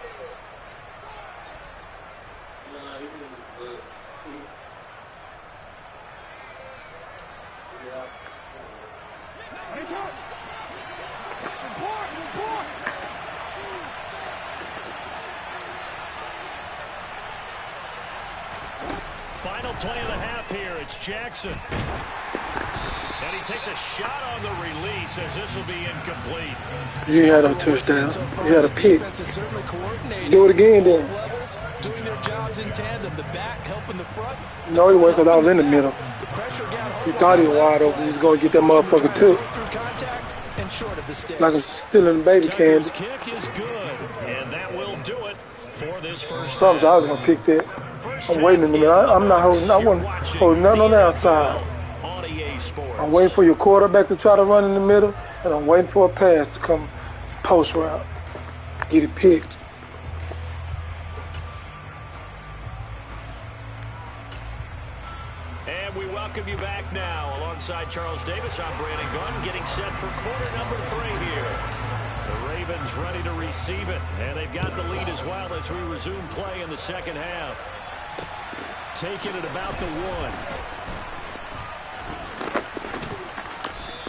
final play of the half here. It's Jackson. And he takes a shot on the release as this will be incomplete. You had a touchdown. You had a pick. Do it again then. Doing their jobs in tandem. The back helping the front. No, he wasn't, because I was in the middle. He thought he was wide open. He's going to get that motherfucker too. Like I'm stealing the baby candy. Kick is good, and that will do it for this first Sometimes I was going to pick that. I'm waiting in the middle. I'm not holding. I wasn't holding nothing on the outside. I'm waiting for your quarterback to try to run in the middle, and I'm waiting for a pass to come post route. Get it picked. And we welcome you back now. Alongside Charles Davis, I'm Brandon Gunn, getting set for quarter number 3 here. The Ravens ready to receive it, and they've got the lead as well as we resume play in the second half. Taking it about the 1.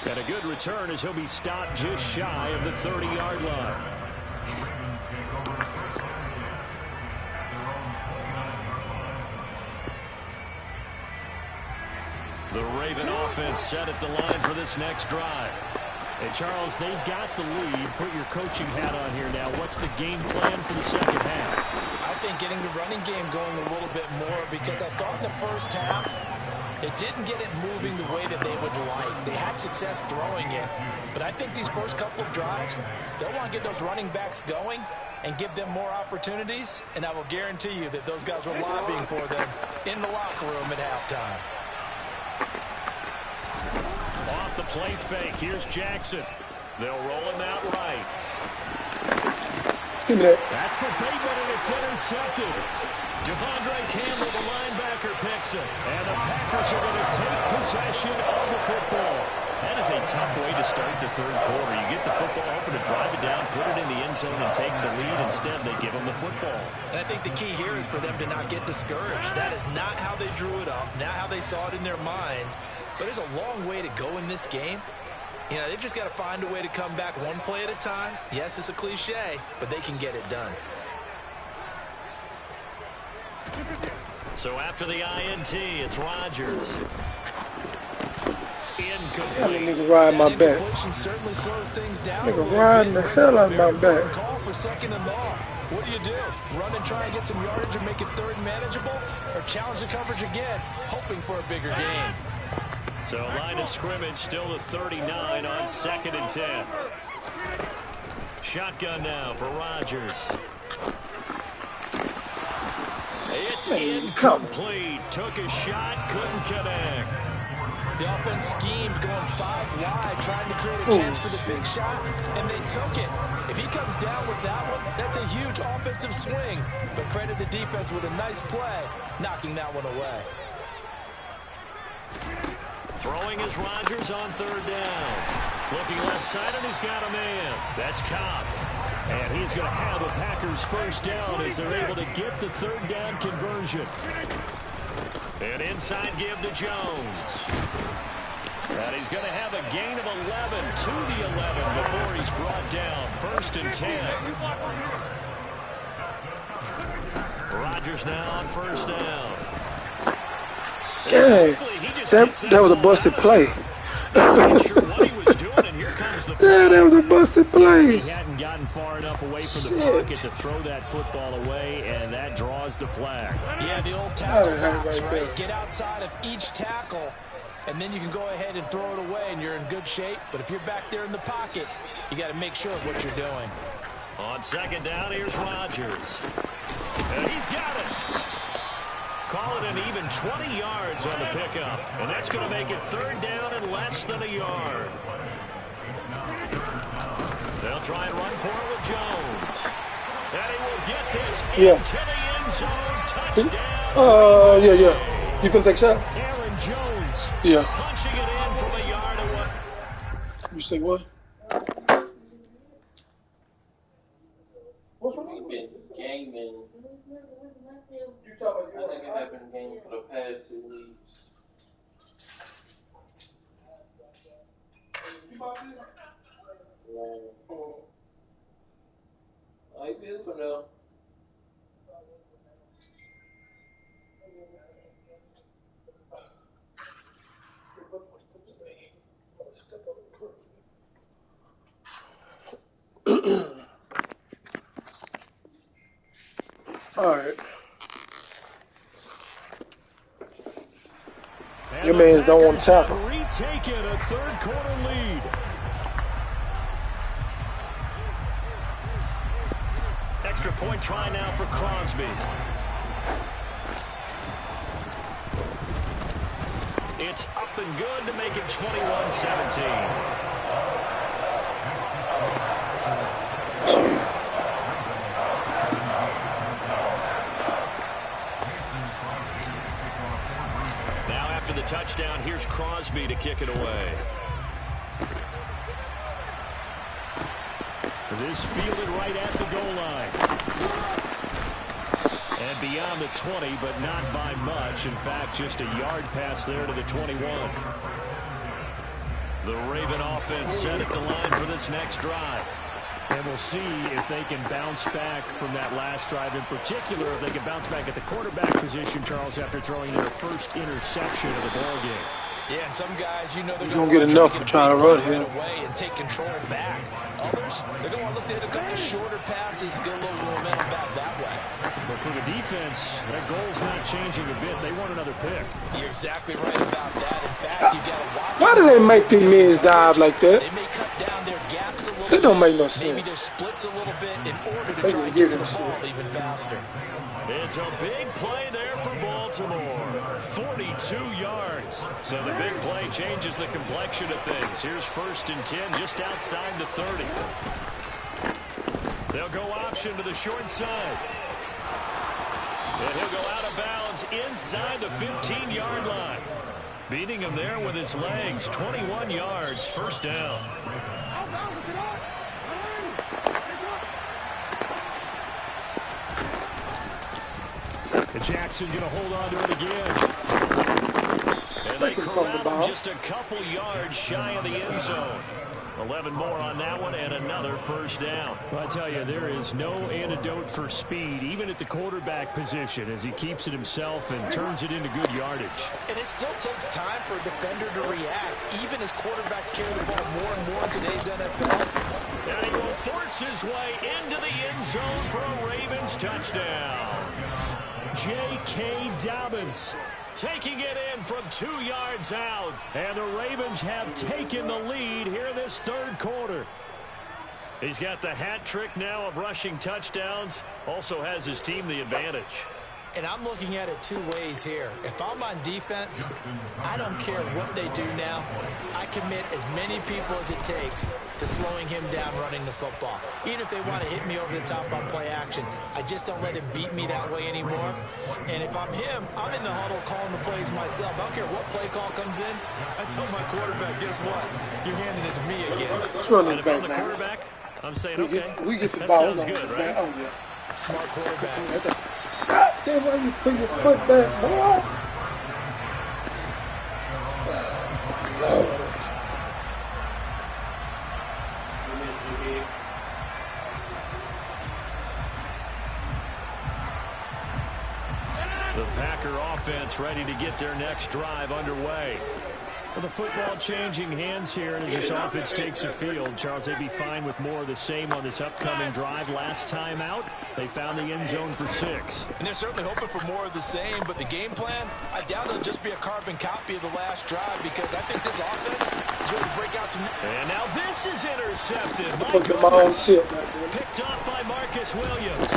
And a good return as he'll be stopped just shy of the 30-yard line. The Raven offense set at the line for this next drive. Hey, Charles, they've got the lead. Put your coaching hat on here now. What's the game plan for the second half? I think getting the running game going a little bit more, because I thought in the first half it didn't get it moving the way that they would like. They had success throwing it, but I think these first couple of drives, they'll want to get those running backs going and give them more opportunities, and I will guarantee you that those guys were lobbying for them in the locker room at halftime. Off the play fake, here's Jackson. They'll roll him out right. That's for Bateman, and it's intercepted. Devondre Campbell, the linebacker, picks it. And the Packers are going to take possession of the football. That is a tough way to start the third quarter. You get the football, hoping to drive it down, put it in the end zone, and take the lead. Instead, they give them the football. And I think the key here is for them to not get discouraged. That is not how they drew it up, not how they saw it in their minds. But there's a long way to go in this game. You know, they've just got to find a way to come back one play at a time. Yes, it's a cliche, but they can get it done. So after the INT, it's Rodgers. That nigga riding my back. Nigga riding the hell out of my back. Call for second and long. What do? Run and try and get some yardage and make it third manageable? Or challenge the coverage again, hoping for a bigger gain? So line of scrimmage still the 39 on 2nd and 10. Shotgun now for Rodgers. It's incomplete. Took a shot, couldn't connect. The offense schemed, going 5 wide, trying to create a chance for the big shot, and they took it. If he comes down with that one, that's a huge offensive swing. But credit the defense with a nice play, knocking that one away. Throwing is Rodgers on 3rd down. Looking left side, and he's got a man. That's Cobb. And he's going to have a Packers first down as they're able to get the 3rd down conversion. And inside give to Jones. And he's going to have a gain of 11 to the 11 before he's brought down. 1st and 10. Rodgers now on 1st down. Dang, that was a busted play. Not sure what he was doing, and here comes the yeah, that was a busted play. He hadn't gotten far enough away from the pocket to throw that football away, and that draws the flag. Yeah, the old tackle box, right? Get outside of each tackle, and then you can go ahead and throw it away, and you're in good shape. But if you're back there in the pocket, you got to make sure of what you're doing. On 2nd down, here's Rodgers. And he's got it. Call it an even 20 yards on the pickup. And that's going to make it 3rd down and less than a yard. They'll try and run for it with Jones. And he will get this into the end zone. Touchdown. Yeah. You can take a shot? Aaron Jones. Yeah. Punching it in from a yard away. You say what? What's wrong? Been gaming. I think I have been gaming for the past 2 weeks. You bought this? No. I did for now. All right. Your mans don't want to tackle. Retaken a third quarter lead. Extra point try now for Crosby. It's up and good to make it 21-17. Now after the touchdown, here's Crosby to kick it away. This fielded right at the goal line. And beyond the 20, but not by much. In fact, just a yard pass there to the 21. The Raven offense set at the line for this next drive. And we'll see if they can bounce back from that last drive. In particular, if they can bounce back at the quarterback position, Charles, after throwing their first interception of the ball game. Yeah, and some guys, you know, they're going to get enough for trying to run here. Away and take control back. Others, they're going to look to hit a couple shorter passes, get a little momentum back that way. But for the defense, that goal's not changing a bit. They want another pick. You're exactly right about that. In fact, you got to watch. Why do they make these men dive like that? They may cut down their gaps a little bit. It don't make no sense. Maybe their splits a little bit in order to try to get to the ball even faster. It's a big play there for Baltimore. 42 yards. So the big play changes the complexion of things. Here's 1st and 10 just outside the 30. They'll go option to the short side. And he'll go out of bounds inside the 15-yard line. Beating him there with his legs. 21 yards, 1st down. And Jackson going to hold on to it again. And they corral him just a couple yards shy of the end zone. 11 more on that one and another 1st down. Well, I tell you, there is no antidote for speed, even at the quarterback position, as he keeps it himself and turns it into good yardage. And it still takes time for a defender to react, even as quarterbacks carry the ball more and more in today's NFL. And he will force his way into the end zone for a Ravens touchdown. J.K. Dobbins taking it in from 2 yards out. And the Ravens have taken the lead here in this 3rd quarter. He's got the hat trick now of rushing touchdowns. Also has his team the advantage. And I'm looking at it 2 ways here. If I'm on defense, I don't care what they do now. I commit as many people as it takes to slowing him down running the football. Even if they want to hit me over the top on play action, I just don't let him beat me that way anymore. And if I'm him, I'm in the huddle calling the plays myself. I don't care what play call comes in. I tell my quarterback, guess what? You're handing it to me again. Let's run this and if I'm back, the man. quarterback, I'm saying, okay, we get the that ball. sounds good, right? Oh, yeah. Smart quarterback. God damn, why you put your foot back, boy? Lord. The Packer offense ready to get their next drive underway. Well, the football changing hands here as this offense takes the field. Charles, they'd be fine with more of the same on this upcoming drive. Last time out, they found the end zone for 6. And they're certainly hoping for more of the same, but the game plan, I doubt it'll just be a carbon copy of the last drive because I think this offense is ready to break out some... And now this is intercepted. Picked up by Marcus Williams.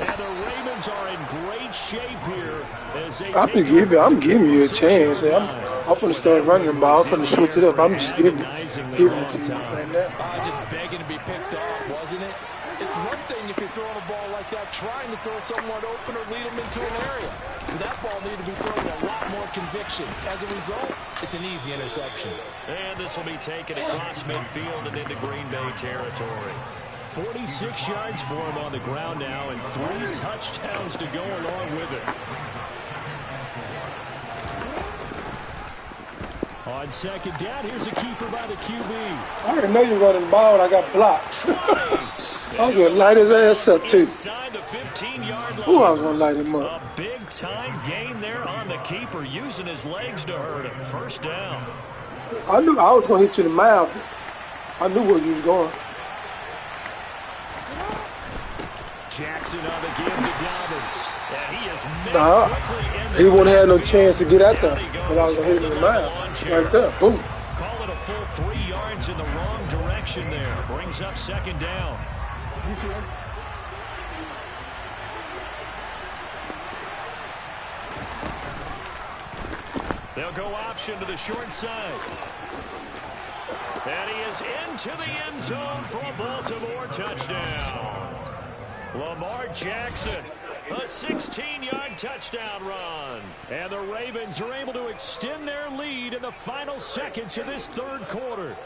And the Ravens are in great shape here as they I'm giving you a chance. I'm going to start running the ball. I'm going to switch it up. I'm just giving it to you right now. Just begging to be picked off, wasn't it? It's one thing if you're throwing a ball like that, trying to throw someone open or lead them into an area. But that ball needed to be thrown with a lot more conviction. As a result, it's an easy interception. And this will be taken across midfield and into Green Bay territory. 46 yards for him on the ground now and 3 touchdowns to go along with it. On 2nd down, here's a keeper by the QB. I didn't know you were running the ball and I got blocked. I was going to light his ass up, too. Inside the 15-yard line. Ooh, I was going to light him up. A big-time gain there on the keeper, using his legs to hurt him. 1st down. I knew I was going to hit you in the mouth. I knew where you was going. Jackson on the give to Dobbins. And he is quickly he wouldn't have no chance to get out there because I was going to hit him in the mouth. Right there. Boom. Call it a full 3 yards in the wrong direction there. Brings up second down. They'll go option to the short side. And he is into the end zone for a Baltimore touchdown. Lamar Jackson, a 16-yard touchdown run. And the Ravens are able to extend their lead in the final seconds of this third quarter.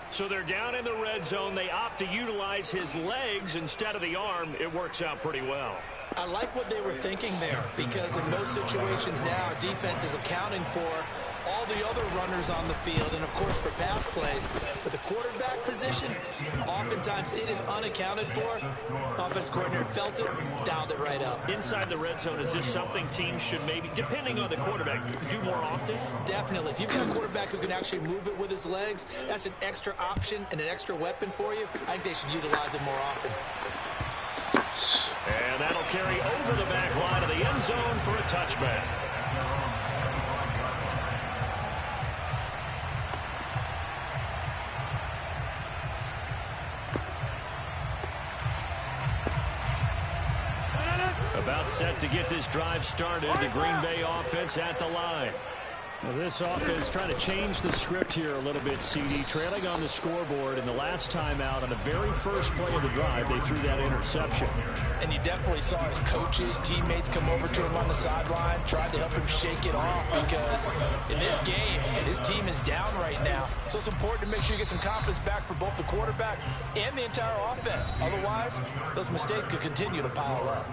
So they're down in the red zone. They opt to utilize his legs instead of the arm. It works out pretty well. I like what they were thinking there, because in most situations now, defense is accounting for all the other runners on the field and, of course, for pass plays. But the quarterback position, oftentimes it is unaccounted for. Offense coordinator felt it, dialed it right up. Inside the red zone, is this something teams should maybe, depending on the quarterback, do more often? Definitely. If you've got a quarterback who can actually move it with his legs, that's an extra option and an extra weapon for you. I think they should utilize it more often. And that'll carry over the back line of the end zone for a touchback. About set to get this drive started. The Green Bay offense at the line. Well, this offense trying to change the script here a little bit, CD. Trailing on the scoreboard, and the last time out on the very first play of the drive, they threw that interception. And you definitely saw his coaches, teammates come over to him on the sideline, tried to help him shake it off, because in this game, his team is down right now. So it's important to make sure you get some confidence back for both the quarterback and the entire offense. Otherwise, those mistakes could continue to pile up.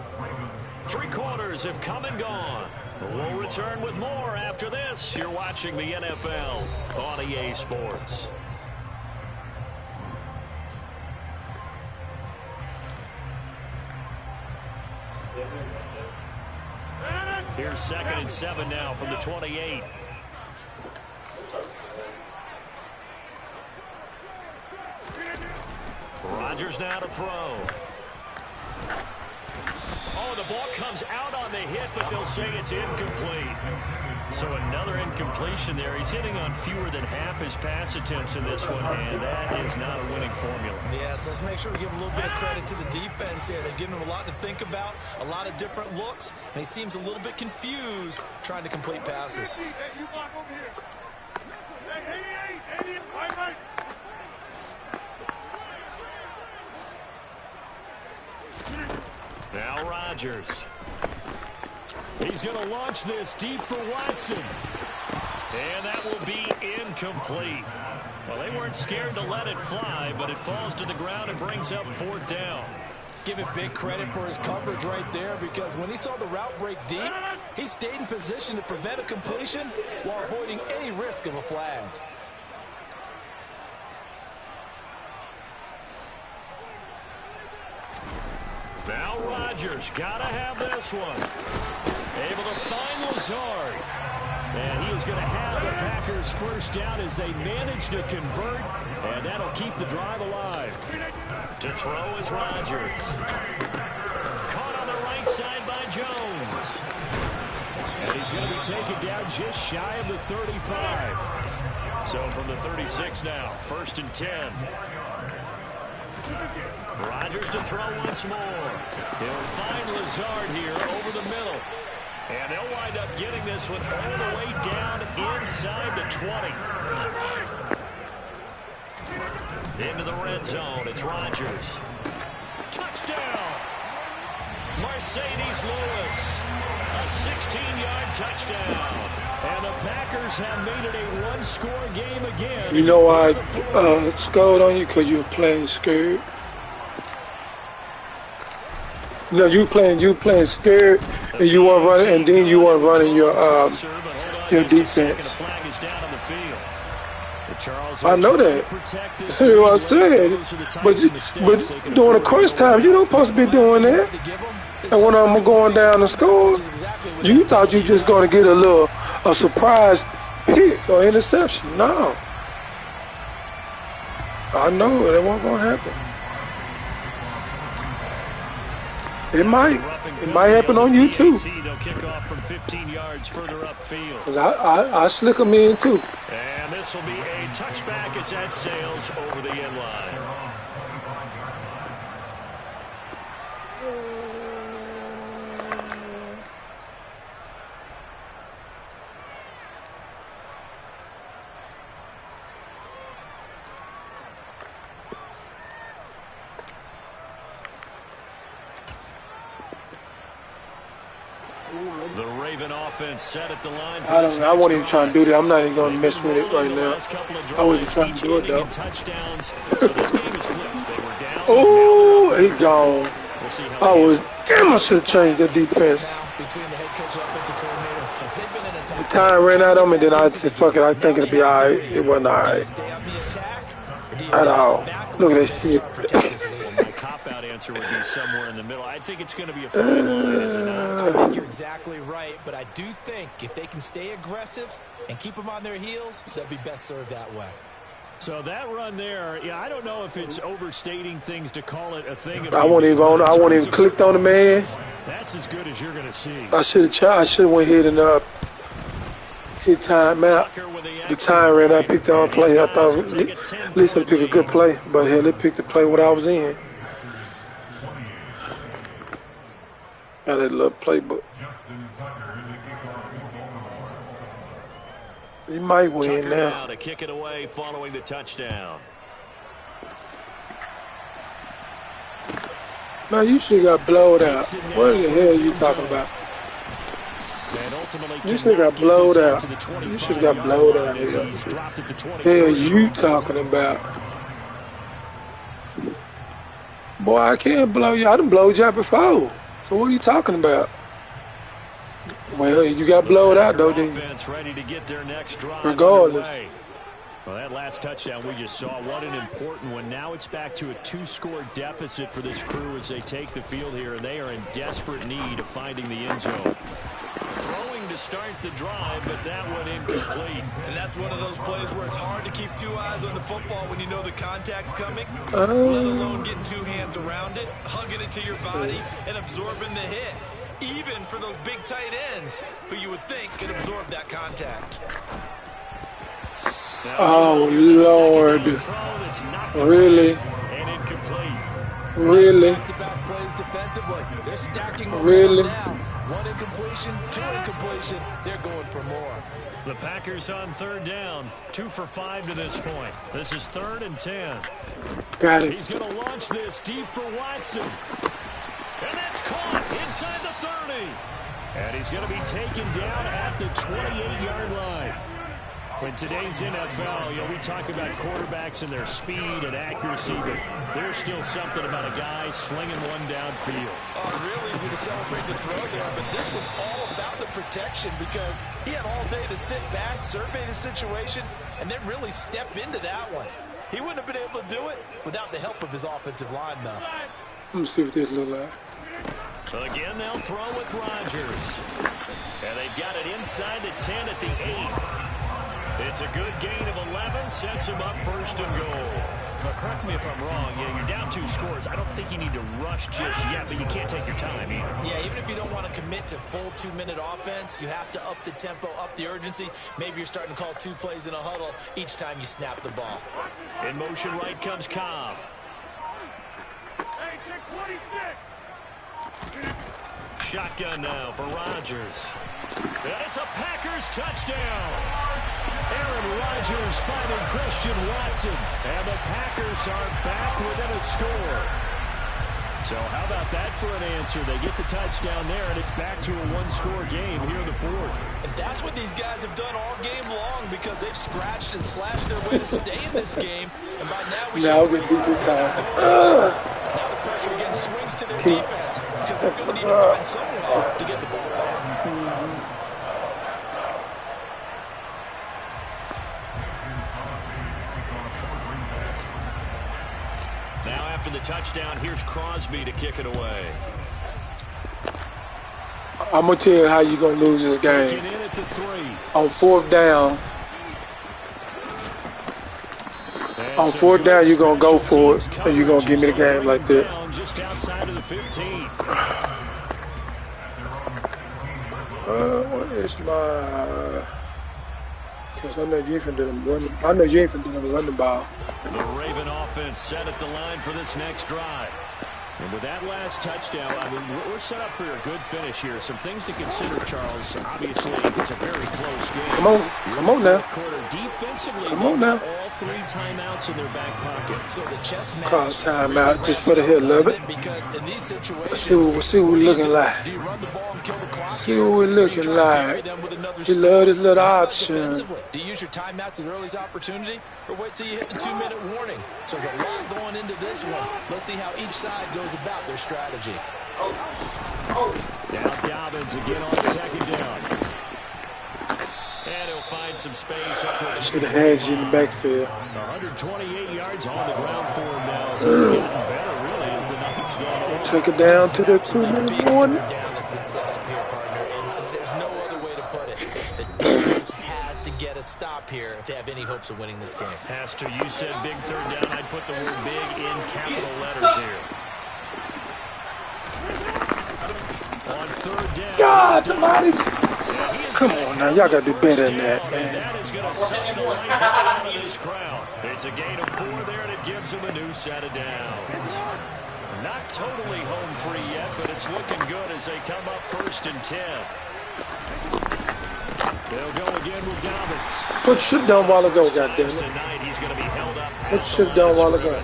3 quarters have come and gone. We'll return with more after this. You're watching the NFL on EA Sports. Here's 2nd and 7 now from the 28. Rodgers now to throw. Oh, the ball comes out on the hit, but they'll say it's incomplete. So another incompletion there. He's hitting on fewer than half his pass attempts in this one, and that is not a winning formula. Yeah, so let's make sure we give a little bit of credit to the defense here. They've given him a lot to think about, a lot of different looks, and he seems a little bit confused trying to complete passes. Now Rodgers. He's going to launch this deep for Watson. And that will be incomplete. Well, they weren't scared to let it fly, but it falls to the ground and brings up 4th down. Give him big credit for his coverage right there, because when he saw the route break deep, he stayed in position to prevent a completion while avoiding any risk of a flag. Now Rodgers, gotta have this one. Able to find Lazard. And he is going to have the Packers first down as they manage to convert, and that'll keep the drive alive. To throw is Rodgers. Caught on the right side by Jones. And he's going to be taken down just shy of the 35. So from the 36 now, 1st and 10. Rodgers to throw once more. He'll find Lazard here over the middle. And they'll wind up getting this one all the way down inside the 20. Into the red zone. It's Rodgers. Touchdown! Mercedes Lewis. A 16-yard touchdown. And the Packers have made it a one-score game again. You know why I scored on you? Because you were playing scared. You know, you playing scared, and you weren't running, and then you weren't running your defense. I know that. That's what I'm saying. But during the crunch time, you don't supposed to be doing that. And when I'm going down the score, you thought you just going to get a surprise hit or interception. No. I know that wasn't going to happen. It might happen on you too. They'll kick off from 15 yards further upfield. 'Cause I slick them in too. And this will be a touchback as that sails over the end line. The Raven offense set at the line. I wasn't even trying to do that. I'm not even going to mess with it right now. I wasn't trying to do it though. Oh, he's gone. I should have changed the defense. The time ran out on me, then I said, fuck it, I think it'll be alright. It wasn't alright. At all. Look at this shit. My cop-out answer would be somewhere in the middle. I think it's going to be a fine line, is it not? I think you're exactly right, but I do think if they can stay aggressive and keep them on their heels, they'll be best served that way. So that run there, yeah, I don't know if it's overstating things to call it a thing. I won't even clicked on the man. That's as good as you're going to see. I should have went ahead and hit time out. The time ran out, picked the wrong play. I thought at least I'd pick a good play, but hell, they picked the play what I was in. Got that little playbook. He might win now. To kick it away following the touchdown. Man, you should got blowed out. What the hell are you talking about? You should got blowed out. You should got blowed out. Hell, you talking about? Boy, I can't blow you. I done blowed you out before. So what are you talking about? Well, you got blowed out though, didn't you? Regardless. Well, that last touchdown we just saw, what an important one. Now it's back to a 2-score deficit for this crew as they take the field here, and they are in desperate need of finding the end zone. Throwing to start the drive, but that one incomplete. And that's one of those plays where it's hard to keep two eyes on the football when you know the contact's coming, let alone getting two hands around it, hugging it to your body, and absorbing the hit. Even for those big tight ends who you would think could absorb that contact. Oh, Lord. Really? Really? Really? One incompletion, two incompletion. They're going for more. The Packers on third down, 2 for 5 to this point. This is 3rd and 10. Got it. He's going to launch this deep for Watson. And that's caught inside the 30. And he's going to be taken down at the 28-yard line. In today's NFL, we talk about quarterbacks and their speed and accuracy, but there's still something about a guy slinging one downfield. Oh, real easy to celebrate the throw there, but this was all about the protection because he had all day to sit back, survey the situation, and then really step into that one. He wouldn't have been able to do it without the help of his offensive line, though. Let me see what this looks like. Again, they'll throw with Rodgers. And they've got it inside the 10 at the 8. It's a good gain of 11, sets him up 1st and goal. Now, correct me if I'm wrong. Yeah, you're down 2 scores. I don't think you need to rush just yet, but you can't take your time either. Yeah, even if you don't want to commit to full 2-minute offense, you have to up the tempo, up the urgency. Maybe you're starting to call 2 plays in a huddle each time you snap the ball. In motion right comes Cobb. Hey, 26. Shotgun now for Rodgers. And it's a Packers touchdown. Aaron Rodgers finding Christian Watson. And the Packers are back within a score. So how about that for an answer? They get the touchdown there, and it's back to a 1-score game here in the 4th. And that's what these guys have done all game long because they've scratched and slashed their way to stay in this game. And by now we should be this time. Now the pressure again swings to their defense because they're going to need to find someone to get the ball back. Now after the touchdown, here's Crosby to kick it away. I'm going to tell you how you're going to lose this game. In at the 3. On 4th down. On fourth down, you're going to go for it, and you're going to give me the game like that. Just outside of the 15. What is my... Because I know you ain't finna do them running. I know you ain't finna do them running ball. The Raven offense set at the line for this next drive. And with that last touchdown, I mean, we're set up for a good finish here. Some things to consider, Charles. Obviously, it's a very close game. Come on now. Quarter defensively, come on now. All 3 timeouts in their back pocket. So the chess match. Call timeout just for the hell of it. Because in these situations, Let's see what we're looking like. do you run the ball and kill the clock? See what we're looking like. You love this little option. Do you use your timeouts at early's opportunity, or wait till you hit the 2-minute warning? So there's a lot going into this one. Let's see how each side goes about their strategy. Now Dobbins again on second down. And he'll find some space. Should have had you in the backfield. 128 yards on the ground for him now. So he's getting better, really, as the night's gone on. Take it down to the 2-minute warning. Down has been set up here, partner, and there's no other way to put it. The defense has to get a stop here to have any hopes of winning this game. Pastor, you said big third down. I'd put the word big in capital letters here. On third down. God, the bodies. Come on now, y'all got to do better than that, man. That is going to suck the life out of this crowd. It's a gain of 4 there, and it gives them a new set of downs. Not totally home free yet, but it's looking good as they come up 1st and 10. They'll go again with Dobbins. Put shit down while ago, goddammit. Tonight he's going to be held up. Put shit down while ago.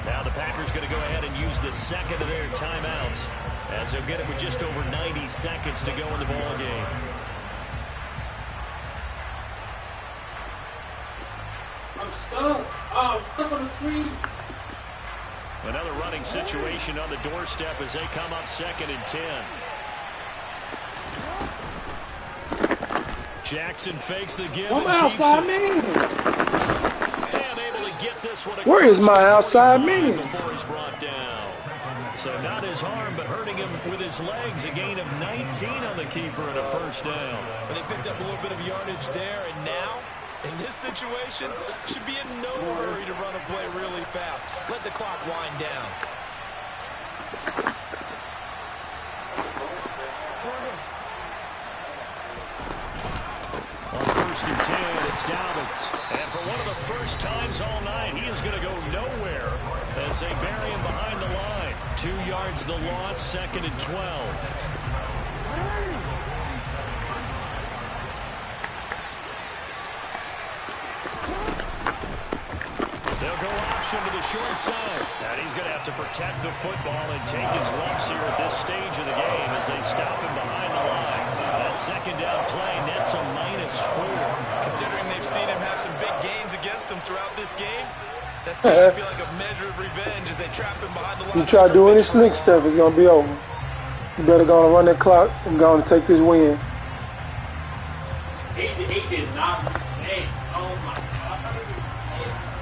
Now the Packers going to go ahead and use the second of their timeouts, as they'll get it with just over 90 seconds to go in the ball game. I'm stuck. Oh, I'm stuck on the tree. Another running situation on the doorstep as they come up 2nd and 10. Jackson fakes the give. I'm outside minion. And able to get this one. Where is my outside minion? Before he's brought down. So not his arm, but hurting him with his legs. A gain of 19 on the keeper and a 1st down. And they picked up a little bit of yardage there, and now, in this situation, should be in no hurry to run a play really fast. Let the clock wind down. On 1st and 10, it's Dobbins. And for one of the first times all night, he is going to go nowhere as they bury him behind the line. 2 yards the loss, 2nd and 12. They'll go option to the short side. And he's going to have to protect the football and take his lumps here at this stage of the game as they stop him behind the line. That 2nd down play nets a -4. Considering they've seen him have some big gains against him throughout this game, that's going to feel like a measure of revenge as they trap him behind the line. You try to do any slick stuff, it's going to be over. You better go and run that clock and go and take this win. He did not mistake. Oh, my God.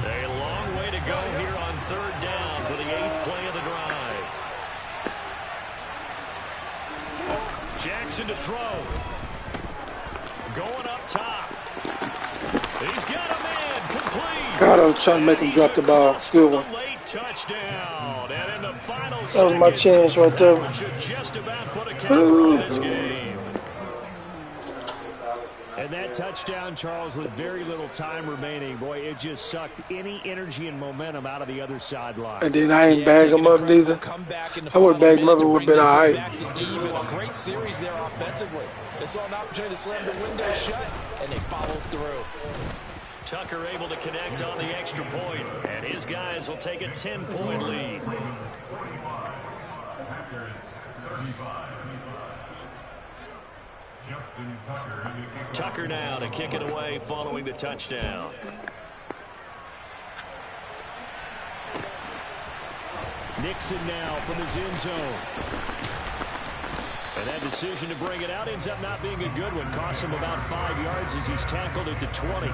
A long way to go here on 3rd down for the 8th play of the drive. Jackson to throw. Going up top. He's got a man complete. God, I was trying to make him drop the ball. Good one. Late touchdown. And in the final That was my chance right there. just about put a counter on this game. And that touchdown, Charles, with very little time remaining, boy, it just sucked any energy and momentum out of the other sideline. And then I ain't bag him up neither. I would have bagged him up, it would have been all right. A great series there offensively. They saw an opportunity to slam the window shut, and they followed through. Tucker able to connect on the extra point, and his guys will take a 10-point lead. Tucker now to kick it away following the touchdown. Nixon now from his end zone. And that decision to bring it out ends up not being a good one. Costs him about 5 yards as he's tackled at the 20.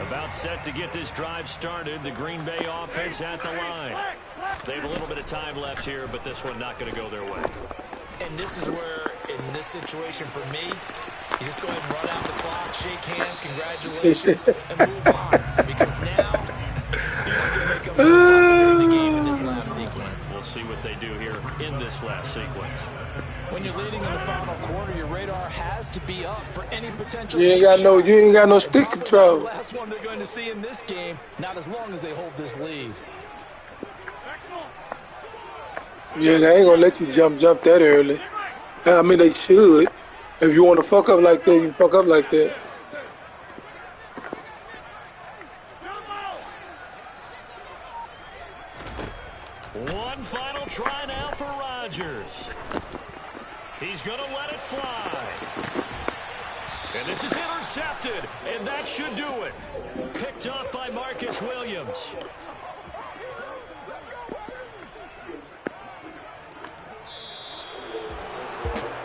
About set to get this drive started. The Green Bay offense at the line. They have a little bit of time left here, but this one not going to go their way. And this is where, in this situation for me, you just go ahead and run out the clock, shake hands, congratulations, and move on. Because now, you can make up for something in the game in this last sequence. We'll see what they do here in this last sequence. When you're leading in the final quarter, your radar has to be up for any potential. You ain't got no stick control. The last one they're going to see in this game, not as long as they hold this lead. Yeah, they ain't gonna let you jump that early. I mean, they should. If you want to fuck up like that, you fuck up like that. One final try now for Rodgers. He's going to let it fly. And this is intercepted, and that should do it. Picked up by Marcus Williams.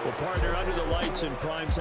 Well, partner, under the lights in prime time.